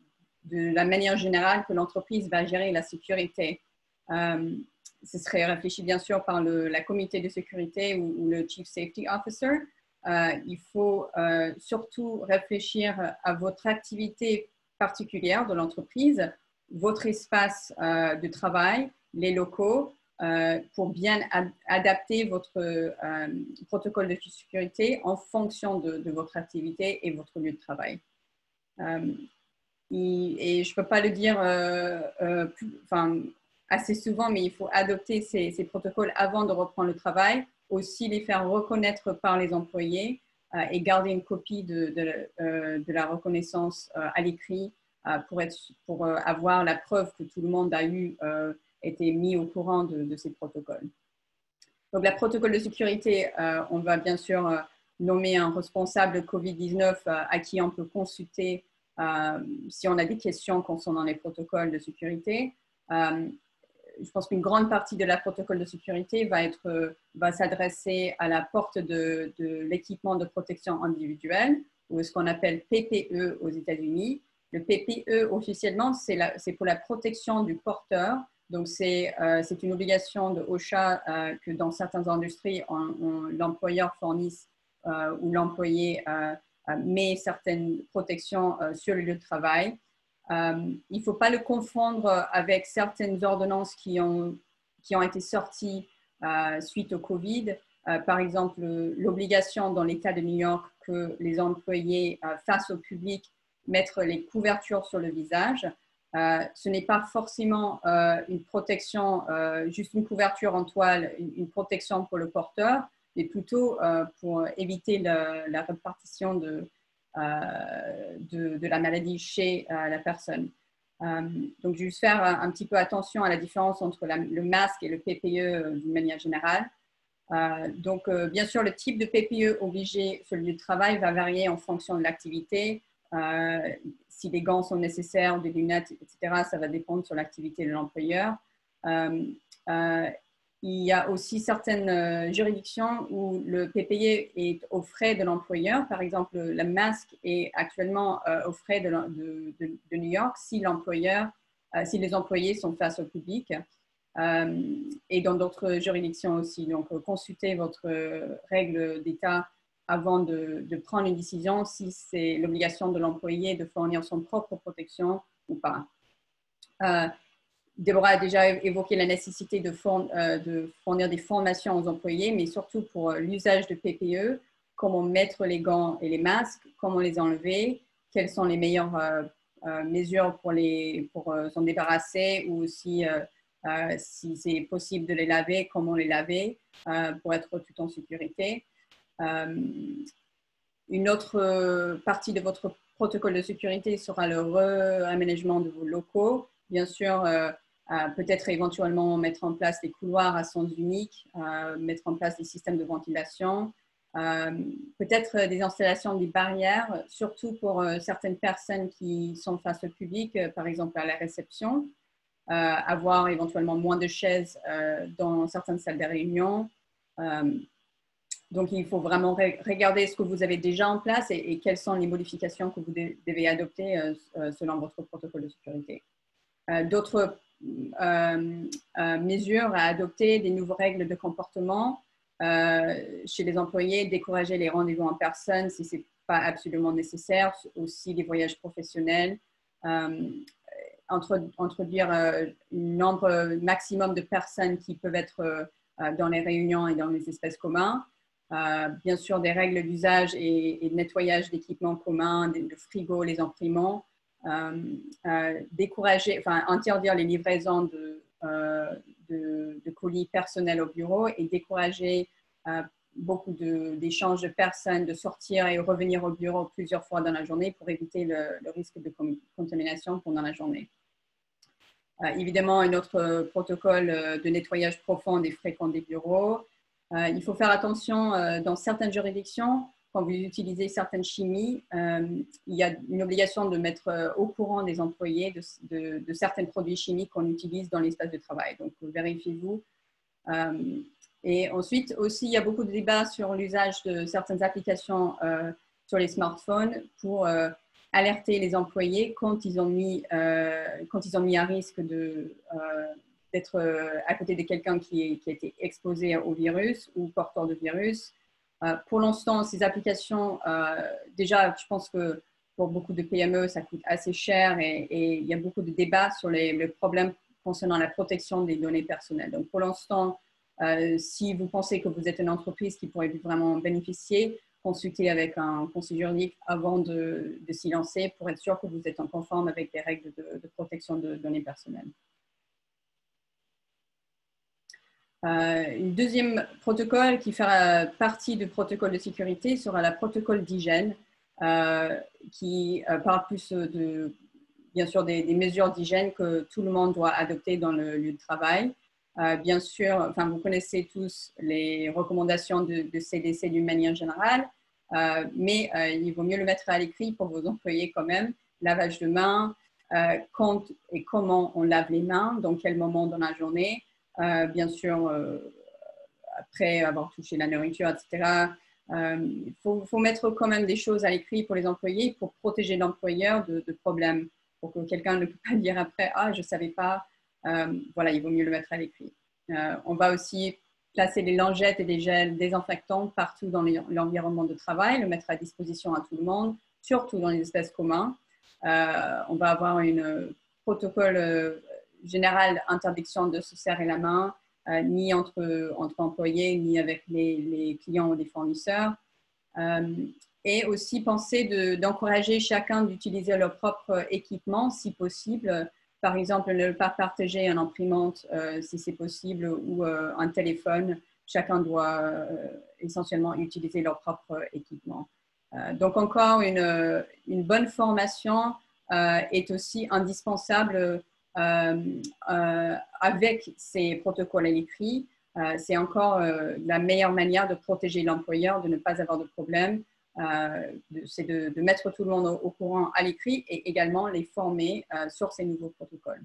Speaker 4: la manière générale que l'entreprise va gérer la sécurité. Ce serait réfléchi bien sûr par la comité de sécurité ou le Chief Safety Officer. Il faut surtout réfléchir à votre activité particulière de l'entreprise, votre espace de travail, les locaux, pour bien adapter votre protocole de sécurité en fonction de votre activité et votre lieu de travail. Et je ne peux pas le dire assez souvent, mais il faut adopter ces protocoles avant de reprendre le travail, aussi les faire reconnaître par les employés et garder une copie de la reconnaissance à l'écrit pour avoir la preuve que tout le monde a été mis au courant de ces protocoles. Donc, la protocole de sécurité, on va bien sûr nommer un responsable COVID-19 à qui on peut consulter si on a des questions concernant les protocoles de sécurité. Je pense qu'une grande partie de la protocole de sécurité va s'adresser à la porte de l'équipement de protection individuelle, ou ce qu'on appelle PPE aux États-Unis. Le PPE, officiellement, c'est pour la protection du porteur. Donc, c'est une obligation de OSHA que dans certaines industries, l'employeur fournisse ou l'employé met certaines protections sur le lieu de travail. Il ne faut pas le confondre avec certaines ordonnances qui ont été sorties suite au Covid. Par exemple, l'obligation dans l'État de New York que les employés face au public mettre les couvertures sur le visage. Ce n'est pas forcément une protection, juste une couverture en toile, une protection pour le porteur. mais plutôt pour éviter la répartition de la maladie chez la personne. Donc, juste faire un petit peu attention à la différence entre le masque et le PPE d'une manière générale. Donc, bien sûr, le type de PPE obligé sur le lieu de travail va varier en fonction de l'activité. Si des gants sont nécessaires, des lunettes, etc., ça va dépendre sur l'activité de l'employeur. Il y a aussi certaines juridictions où le PPE est aux frais de l'employeur. Par exemple, le masque est actuellement aux frais de New York si les employés sont face au public. Et dans d'autres juridictions aussi. Donc, consultez votre règle d'État avant de prendre une décision si c'est l'obligation de l'employé de fournir son propre protection ou pas. Déborah a déjà évoqué la nécessité de fournir des formations aux employés, mais surtout pour l'usage de PPE, comment mettre les gants et les masques, comment les enlever, quelles sont les meilleures mesures pour s'en débarrasser ou aussi si c'est possible de les laver, comment les laver pour être tout en sécurité. Une autre partie de votre protocole de sécurité sera le réaménagement de vos locaux. Bien sûr, peut-être éventuellement mettre en place des couloirs à sens unique, mettre en place des systèmes de ventilation, peut-être des installations des barrières, surtout pour certaines personnes qui sont face au public, par exemple à la réception. Avoir éventuellement moins de chaises dans certaines salles de réunion. Donc, il faut vraiment regarder ce que vous avez déjà en place et quelles sont les modifications que vous devez adopter selon votre protocole de sécurité. D'autres mesures à adopter, des nouvelles règles de comportement chez les employés, décourager les rendez-vous en personne si ce n'est pas absolument nécessaire, aussi des voyages professionnels. Introduire un nombre maximum de personnes qui peuvent être dans les réunions et dans les espaces communs. Bien sûr, des règles d'usage et de nettoyage d'équipements communs, de frigos, les imprimants. Interdire les livraisons de colis personnels au bureau et décourager beaucoup d'échanges de personnes, de sortir et revenir au bureau plusieurs fois dans la journée pour éviter le risque de contamination pendant la journée. Évidemment, un autre protocole de nettoyage profond et fréquent des bureaux. Il faut faire attention dans certaines juridictions, quand vous utilisez certaines chimies, il y a une obligation de mettre au courant des employés de certains produits chimiques qu'on utilise dans l'espace de travail. Donc, vérifiez-vous. Et ensuite, aussi, il y a beaucoup de débats sur l'usage de certaines applications sur les smartphones pour alerter les employés quand ils ont mis à risque d'être à côté de quelqu'un qui a été exposé au virus ou porteur de virus. Pour l'instant, ces applications, déjà, je pense que pour beaucoup de PME, ça coûte assez cher et il y a beaucoup de débats sur les problèmes concernant la protection des données personnelles. Donc, pour l'instant, si vous pensez que vous êtes une entreprise qui pourrait vraiment bénéficier, consultez avec un conseiller juridique avant de s'y lancer pour être sûr que vous êtes en conforme avec les règles de protection de données personnelles. Un deuxième protocole qui fera partie du protocole de sécurité sera le protocole d'hygiène qui parle plus bien sûr des mesures d'hygiène que tout le monde doit adopter dans le lieu de travail. Bien sûr, vous connaissez tous les recommandations de CDC d'une manière générale, mais il vaut mieux le mettre à l'écrit pour vos employés quand même. Lavage de mains, quand et comment on lave les mains, dans quel moment dans la journée. Bien sûr, après avoir touché la nourriture, etc. Il faut mettre quand même des choses à l'écrit pour les employés pour protéger l'employeur de problèmes, pour que quelqu'un ne peut pas dire après « Ah, je ne savais pas ». Voilà, il vaut mieux le mettre à l'écrit. On va aussi placer des lingettes et des gels désinfectants partout dans l'environnement de travail, le mettre à disposition à tout le monde, surtout dans les espaces communs. On va avoir un protocole général interdiction de se serrer la main, ni entre employés, ni avec les clients ou les fournisseurs. Et aussi penser d'encourager chacun d'utiliser leur propre équipement si possible. Par exemple, ne pas partager une imprimante si c'est possible ou un téléphone chacun doit essentiellement utiliser leur propre équipement. Donc encore une bonne formation est aussi indispensable avec ces protocoles à l'écrit. C'est encore la meilleure manière de protéger l'employeur, de ne pas avoir de problème. C'est de mettre tout le monde au courant à l'écrit et également les former sur ces nouveaux protocoles.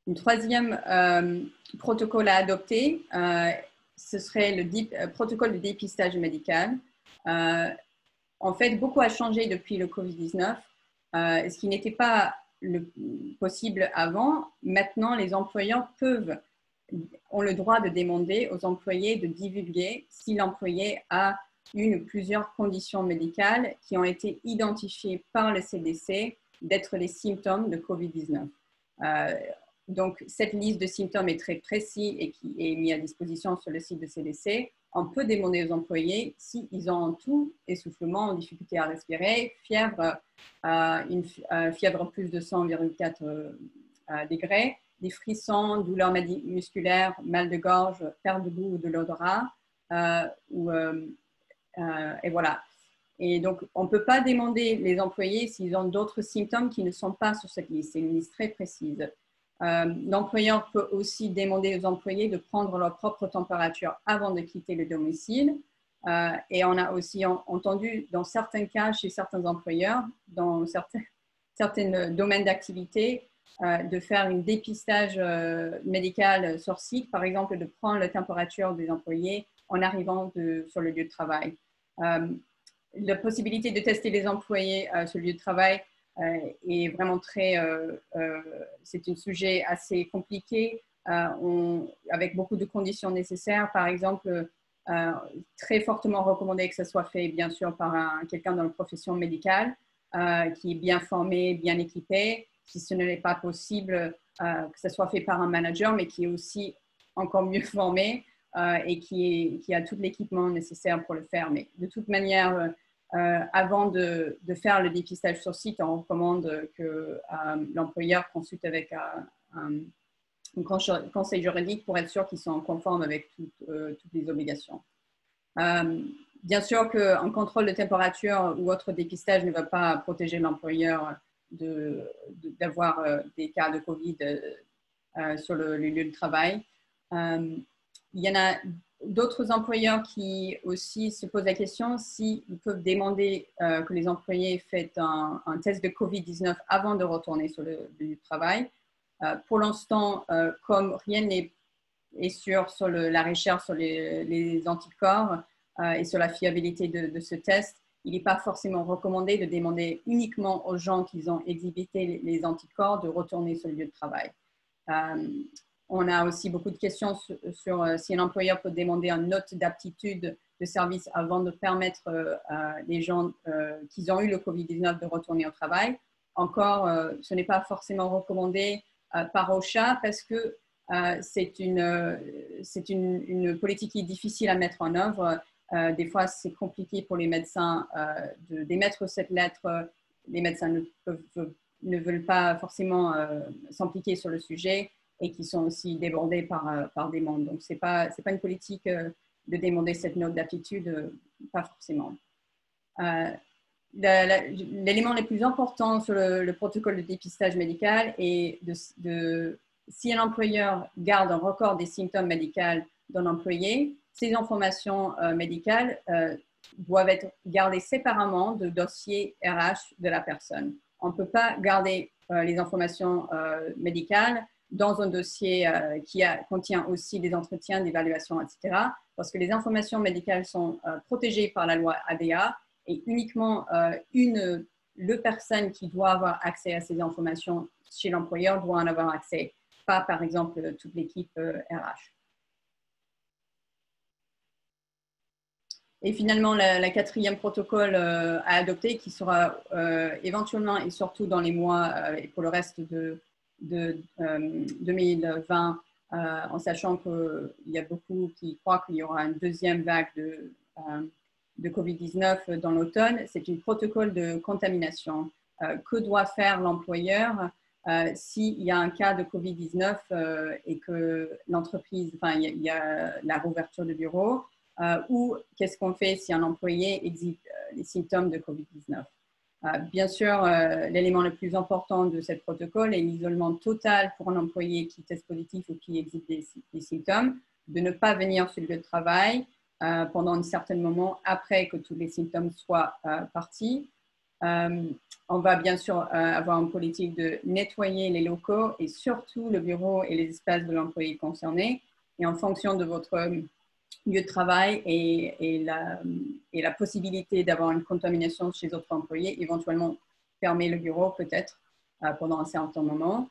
Speaker 4: Un troisième protocole à adopter, ce serait le protocole de dépistage médical. En fait, beaucoup a changé depuis le Covid-19, ce qui n'était pas possible avant. Maintenant, les employeurs ont le droit de demander aux employés de divulguer si l'employé a une ou plusieurs conditions médicales qui ont été identifiées par le CDC d'être les symptômes de Covid-19. Donc, cette liste de symptômes est très précise et qui est mise à disposition sur le site de CDC. On peut demander aux employés s'ils ont en tout essoufflement, difficulté à respirer, fièvre, une fièvre plus de 100,4 degrés, des frissons, douleurs musculaires, mal de gorge, perte de goût ou de l'odorat. Et voilà. Et donc, on ne peut pas demander les employés s'ils ont d'autres symptômes qui ne sont pas sur cette liste. C'est une liste très précise. L'employeur peut aussi demander aux employés de prendre leur propre température avant de quitter le domicile. Et on a aussi entendu dans certains cas, chez certains employeurs, dans certains domaines d'activité, de faire un dépistage médical sur site, par exemple de prendre la température des employés en arrivant sur le lieu de travail. La possibilité de tester les employés sur le lieu de travail est vraiment c'est un sujet assez compliqué, avec beaucoup de conditions nécessaires. Par exemple, très fortement recommandé que ça soit fait, bien sûr, par quelqu'un dans la profession médicale, qui est bien formé, bien équipé. Si ce n'est pas possible, que ça soit fait par un manager, mais qui est aussi encore mieux formé et qui a tout l'équipement nécessaire pour le faire. Mais de toute manière, avant de faire le dépistage sur site, on recommande que l'employeur consulte avec un conseil juridique pour être sûr qu'ils sont conformes avec toutes les obligations. Bien sûr qu'un contrôle de température ou autre dépistage ne va pas protéger l'employeur d'avoir des cas de Covid sur le lieu de travail. Il y en a d'autres employeurs qui aussi se posent la question s'ils peuvent demander que les employés fassent un test de Covid-19 avant de retourner sur le lieu de travail. Pour l'instant, comme rien n'est sûr sur la recherche sur les anticorps et sur la fiabilité de ce test, il n'est pas forcément recommandé de demander uniquement aux gens qui ont exhibité les anticorps de retourner sur le lieu de travail. On a aussi beaucoup de questions sur si un employeur peut demander une note d'aptitude de service avant de permettre les gens qui ont eu le COVID-19 de retourner au travail. Encore, ce n'est pas forcément recommandé par OSHA parce que c'est une politique qui est difficile à mettre en œuvre. Des fois, c'est compliqué pour les médecins d'émettre cette lettre. Les médecins ne veulent pas forcément s'impliquer sur le sujet et qui sont aussi débordés par des demandes. Donc, ce n'est pas une politique de demander cette note d'aptitude, pas forcément. L'élément le plus important sur le protocole de dépistage médical est si un employeur garde un record des symptômes médicaux d'un employé, ces informations médicales doivent être gardées séparément du dossier RH de la personne. On ne peut pas garder les informations médicales dans un dossier qui contient aussi des entretiens, d'évaluation, etc. Parce que les informations médicales sont protégées par la loi ADA et uniquement le personne qui doit avoir accès à ces informations chez l'employeur doit en avoir accès, pas par exemple toute l'équipe RH. Et finalement, la quatrième protocole à adopter qui sera éventuellement et surtout dans les mois et pour le reste de 2020, en sachant qu'il y a beaucoup qui croient qu'il y aura une deuxième vague de COVID-19 dans l'automne, c'est un protocole de contamination. Que doit faire l'employeur s'il y a un cas de Covid-19 et que l'entreprise, enfin, il y a la réouverture de bureau, ou qu'est-ce qu'on fait si un employé exhibe les symptômes de Covid-19. Bien sûr, l'élément le plus important de ce protocole est l'isolement total pour un employé qui teste positif ou qui exhibe des symptômes, de ne pas venir sur le lieu de travail pendant un certain moment après que tous les symptômes soient partis. On va bien sûr avoir une politique de nettoyer les locaux et surtout le bureau et les espaces de l'employé concerné. Et en fonction de votre lieu de travail et la possibilité d'avoir une contamination chez d'autres employés, éventuellement fermer le bureau peut-être pendant un certain moment.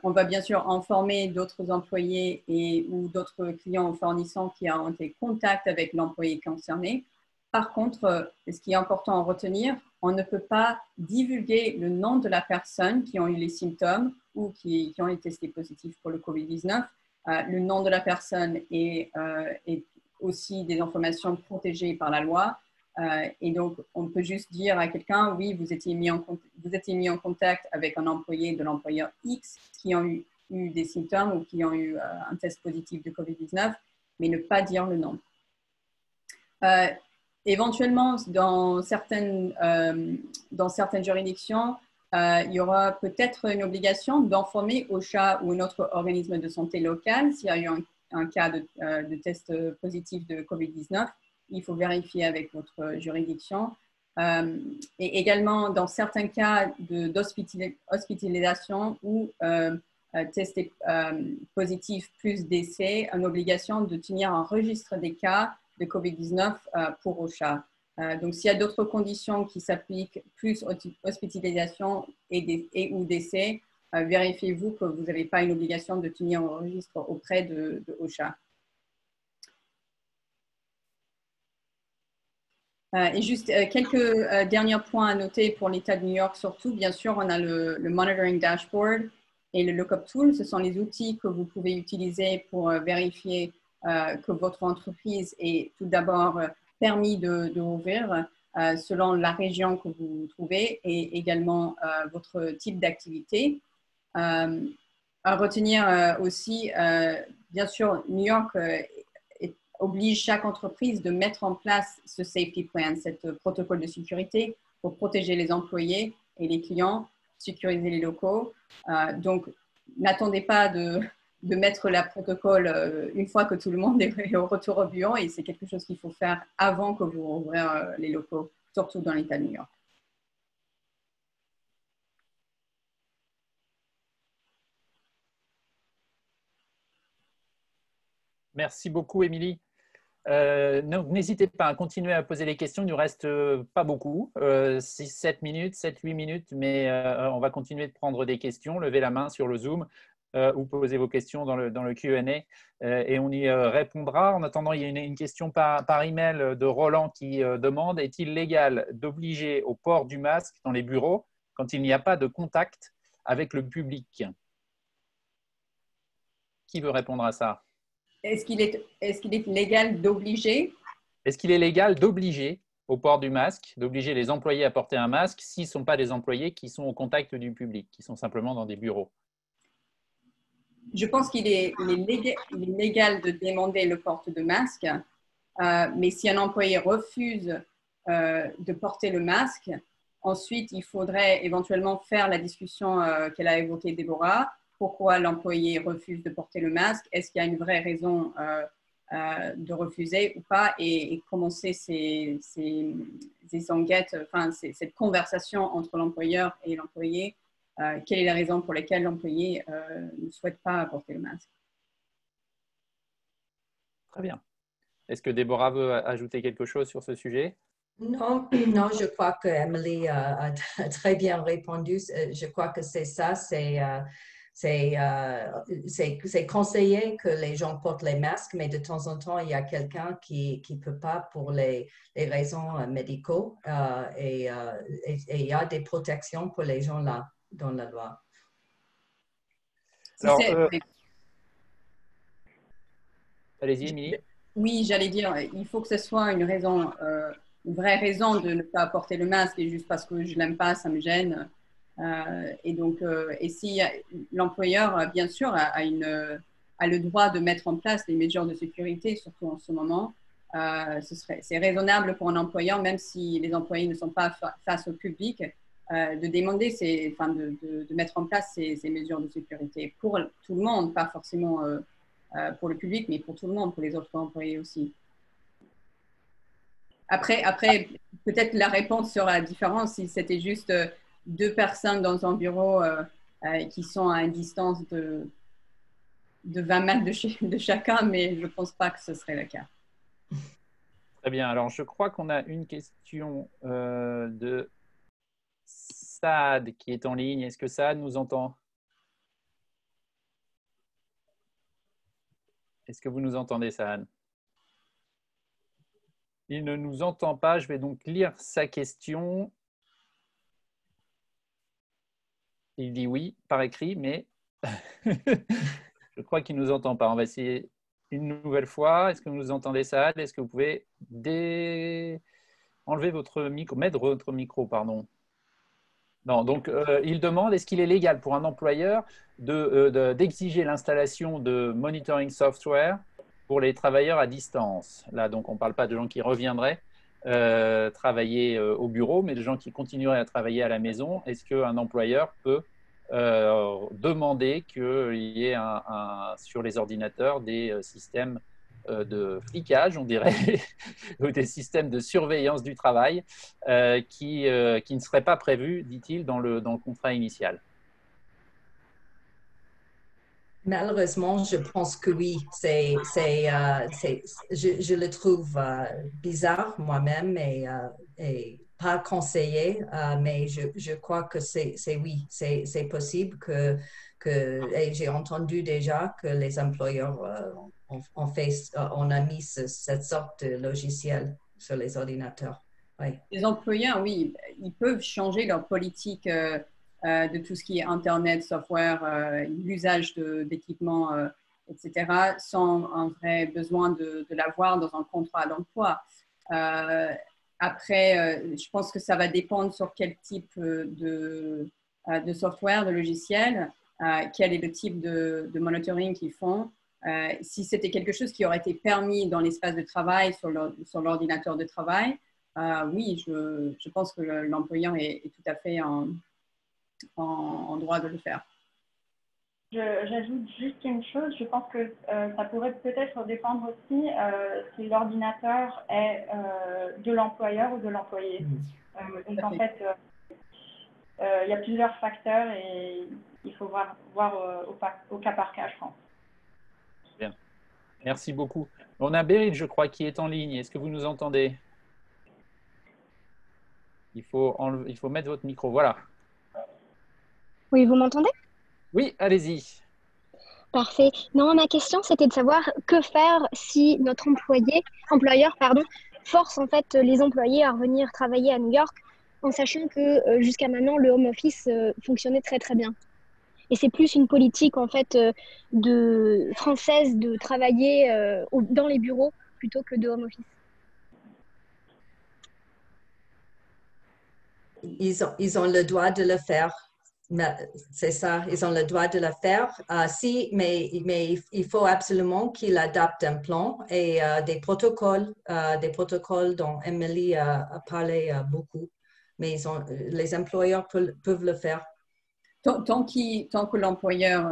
Speaker 4: On va bien sûr informer d'autres employés ou d'autres clients ou fournissants qui ont été en contact avec l'employé concerné. Par contre, ce qui est important à retenir, on ne peut pas divulguer le nom de la personne qui a eu les symptômes ou qui ont été testés positifs pour le COVID-19. Le nom de la personne est aussi des informations protégées par la loi. Et donc, on peut juste dire à quelqu'un, oui, vous étiez mis en contact avec un employé de l'employeur X qui ont eu des symptômes ou qui ont eu un test positif de COVID-19, mais ne pas dire le nom. Éventuellement, dans certaines juridictions, il y aura peut-être une obligation d'informer OSHA ou un autre organisme de santé local s'il y a eu un cas de test positif de COVID-19. Il faut vérifier avec votre juridiction. Et également, dans certains cas d'hospitalisation ou testé positif plus décès, une obligation de tenir un registre des cas de COVID-19 pour OSHA. Donc, s'il y a d'autres conditions qui s'appliquent, plus hospitalisation ou décès, vérifiez-vous que vous n'avez pas une obligation de tenir un registre auprès de OSHA. Et juste quelques derniers points à noter pour l'État de New York surtout. Bien sûr, on a le Monitoring Dashboard et le Lookup Tool. Ce sont les outils que vous pouvez utiliser pour vérifier que votre entreprise est tout d'abord permis de rouvrir selon la région que vous trouvez et également votre type d'activité. À retenir aussi, bien sûr, New York oblige chaque entreprise de mettre en place ce safety plan, ce protocole de sécurité pour protéger les employés et les clients, sécuriser les locaux. Donc, n'attendez pas de mettre le protocole une fois que tout le monde est au retour au bureau et c'est quelque chose qu'il faut faire avant que vous rouvrez les locaux, surtout dans l'État de New York.
Speaker 1: Merci beaucoup, Émilie. N'hésitez pas à continuer à poser les questions. Il ne nous reste pas beaucoup, 6-7 minutes, 7-8 minutes, mais on va continuer de prendre des questions. Levez la main sur le Zoom ou posez vos questions dans le Q&A et on y répondra. En attendant, il y a une question par email de Roland qui demande: est-il légal d'obliger au port du masque dans les bureaux quand il n'y a pas de contact avec le public? Qui veut répondre à ça?
Speaker 4: Est-ce qu'il est légal d'obliger?
Speaker 1: Est-ce qu'il est légal d'obliger au port du masque, d'obliger les employés à porter un masque s'ils ne sont pas des employés qui sont au contact du public, qui sont simplement dans des bureaux?
Speaker 4: Je pense qu'il est légal de demander le port de masque, mais si un employé refuse de porter le masque, ensuite, il faudrait éventuellement faire la discussion qu'elle a évoquée, Déborah. Pourquoi l'employé refuse de porter le masque? Est-ce qu'il y a une vraie raison de refuser ou pas? Et commencer ces enquêtes, enfin, cette conversation entre l'employeur et l'employé. Quelle est la raison pour laquelle l'employé ne souhaite pas porter le masque?
Speaker 1: Très bien. Est-ce que Déborah veut ajouter quelque chose sur ce sujet?
Speaker 3: Non, non, je crois que Emily a très bien répondu. Je crois que c'est ça, c'est conseillé que les gens portent les masques, mais de temps en temps, il y a quelqu'un qui ne peut pas pour les raisons médicaux et il y a des protections pour les gens là dans la loi.
Speaker 1: Alors, allez-y, Émilie.
Speaker 4: Oui, j'allais dire, il faut que ce soit une raison, une vraie raison de ne pas porter le masque et juste parce que je ne l'aime pas, ça me gêne. Et donc, et si l'employeur, bien sûr, a le droit de mettre en place des mesures de sécurité, surtout en ce moment, c'est raisonnable pour un employeur, même si les employés ne sont pas face au public, de demander, de mettre en place ces mesures de sécurité pour tout le monde, pas forcément pour le public, mais pour tout le monde, pour les autres employés aussi. Après peut-être la réponse sera différente si c'était juste deux personnes dans un bureau qui sont à une distance de 20 mètres de chacun, mais je ne pense pas que ce serait le cas.
Speaker 1: Très bien. Alors, je crois qu'on a une question de Saad qui est en ligne. Est-ce que Saad nous entend? Est-ce que vous nous entendez, Saad? Il ne nous entend pas. Je vais donc lire sa question. Il dit oui par écrit, mais je crois qu'il ne nous entend pas. On va essayer une nouvelle fois. Est-ce que vous nous entendez, Saad? Est-ce que vous pouvez enlever votre micro, mettre votre micro, pardon. Non, donc il demande, est-ce qu'il est légal pour un employeur d'exiger l'installation de monitoring software pour les travailleurs à distance? Là, donc, on ne parle pas de gens qui reviendraient travailler au bureau, mais de gens qui continueraient à travailler à la maison. Est-ce qu'un employeur peut demander qu'il y ait sur les ordinateurs des systèmes de flicage, on dirait, ou des systèmes de surveillance du travail qui ne seraient pas prévus, dit-il, dans le contrat initial?
Speaker 3: Malheureusement, je pense que oui. Je le trouve bizarre moi-même et pas conseillé, mais je crois que oui, c'est possible et j'ai entendu déjà que les employeurs on a mis cette sorte de logiciel sur les ordinateurs. Oui.
Speaker 4: Les employeurs, oui, ils peuvent changer leur politique de tout ce qui est Internet, software, l'usage d'équipements, etc., sans un vrai besoin de l'avoir dans un contrat d'emploi. Après, je pense que ça va dépendre sur quel type de software, de logiciel, quel est le type de monitoring qu'ils font. Si c'était quelque chose qui aurait été permis dans l'espace de travail, sur l'ordinateur de travail, oui, je pense que l'employeur est tout à fait en droit de le faire.
Speaker 2: J'ajoute juste une chose, je pense que ça pourrait peut-être dépendre aussi si l'ordinateur est de l'employeur ou de l'employé. Donc en fait, il y a plusieurs facteurs et il faut voir au cas par cas, je pense.
Speaker 1: Bien. Merci beaucoup. On a Beryl, je crois, qui est en ligne. Est-ce que vous nous entendez? Il faut mettre votre micro. Voilà.
Speaker 7: Oui, vous m'entendez?
Speaker 1: Oui, allez-y.
Speaker 7: Parfait. Non, ma question, c'était de savoir que faire si notre employeur, force en fait les employés à revenir travailler à New York, en sachant que jusqu'à maintenant, le home office fonctionnait très très bien. Et c'est plus une politique en fait française de travailler dans les bureaux plutôt que de home office.
Speaker 3: Ils ont le droit de le faire. C'est ça, ils ont le droit de le faire. Mais il faut absolument qu'ils adaptent un plan et des protocoles dont Emily a parlé beaucoup. Mais les employeurs peuvent le faire.
Speaker 4: Tant que l'employeur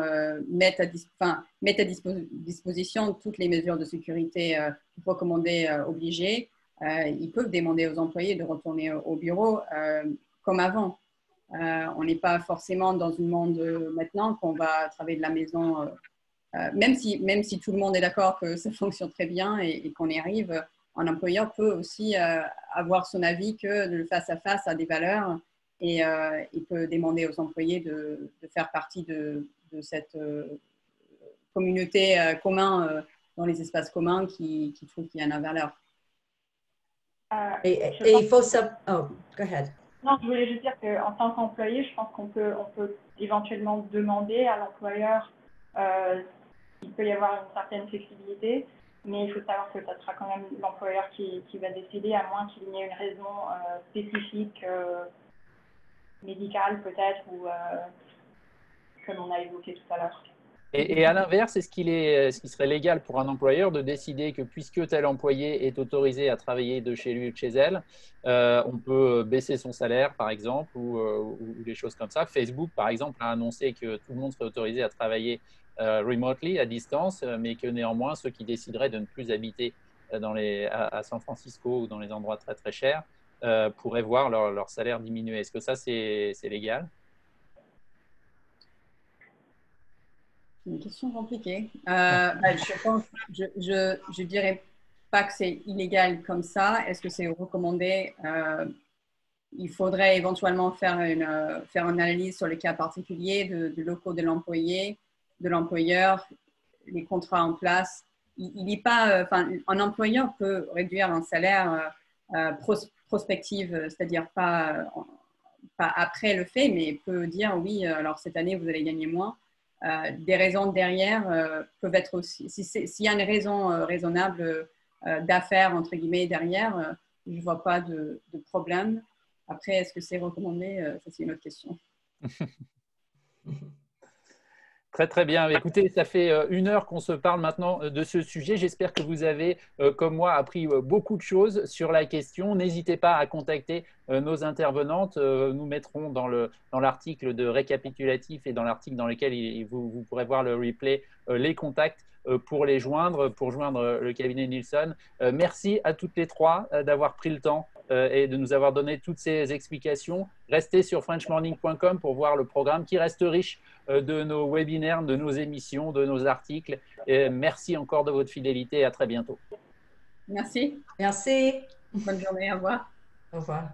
Speaker 4: met à disposition toutes les mesures de sécurité recommandées, obligées, ils peuvent demander aux employés de retourner au bureau comme avant. On n'est pas forcément dans un monde maintenant qu'on va travailler de la maison, même si tout le monde est d'accord que ça fonctionne très bien et qu'on y arrive. Un employeur peut aussi avoir son avis que le face-à-face a des valeurs et il peut demander aux employés de faire partie de cette communauté commune dans les espaces communs qui trouvent qu'il y a une valeur.
Speaker 3: Et il faut ça. Oh, go ahead.
Speaker 2: Non, je voulais juste dire qu'en tant qu'employé, je pense qu'on peut éventuellement demander à l'employeur s'il peut y avoir une certaine flexibilité, mais il faut savoir que ça sera quand même l'employeur qui va décider, à moins qu'il n'y ait une raison spécifique médicale peut-être, ou comme on a évoqué tout à l'heure.
Speaker 1: Et à l'inverse, est-ce qu'il serait légal pour un employeur de décider que puisque tel employé est autorisé à travailler de chez lui ou de chez elle, on peut baisser son salaire, par exemple, ou des choses comme ça? Facebook, par exemple, a annoncé que tout le monde serait autorisé à travailler remotely, à distance, mais que néanmoins, ceux qui décideraient de ne plus habiter à San Francisco ou dans les endroits très, très chers pourraient voir leur salaire diminuer. Est-ce que ça, c'est légal?
Speaker 4: C'est une question compliquée. Je pense, je dirais pas que c'est illégal comme ça. Est-ce que c'est recommandé? Il faudrait éventuellement faire une analyse sur les cas particuliers de locaux de l'employé, de l'employeur, les contrats en place. Il n'est pas, un employeur peut réduire un salaire prospectif, c'est-à-dire pas après le fait, mais peut dire oui, alors cette année vous allez gagner moins. Des raisons derrière peuvent être aussi, s'il y a une raison raisonnable d'affaires, entre guillemets, derrière, je ne vois pas de problème. Après, est-ce que c'est recommandé? Ça, c'est une autre question.
Speaker 1: Très, très bien. Écoutez, ça fait 1 heure qu'on se parle maintenant de ce sujet. J'espère que vous avez, comme moi, appris beaucoup de choses sur la question. N'hésitez pas à contacter nos intervenantes. Nous mettrons dans l'article de récapitulatif et dans l'article dans lequel vous pourrez voir le replay, les contacts pour les joindre, pour joindre le cabinet Nielsen. Merci à toutes les trois d'avoir pris le temps et de nous avoir donné toutes ces explications. Restez sur frenchmorning.com pour voir le programme qui reste riche de nos webinaires, de nos émissions, de nos articles. Et merci encore de votre fidélité et à très bientôt.
Speaker 4: Merci.
Speaker 3: Merci.
Speaker 4: Bonne journée. Au revoir.
Speaker 3: Au revoir.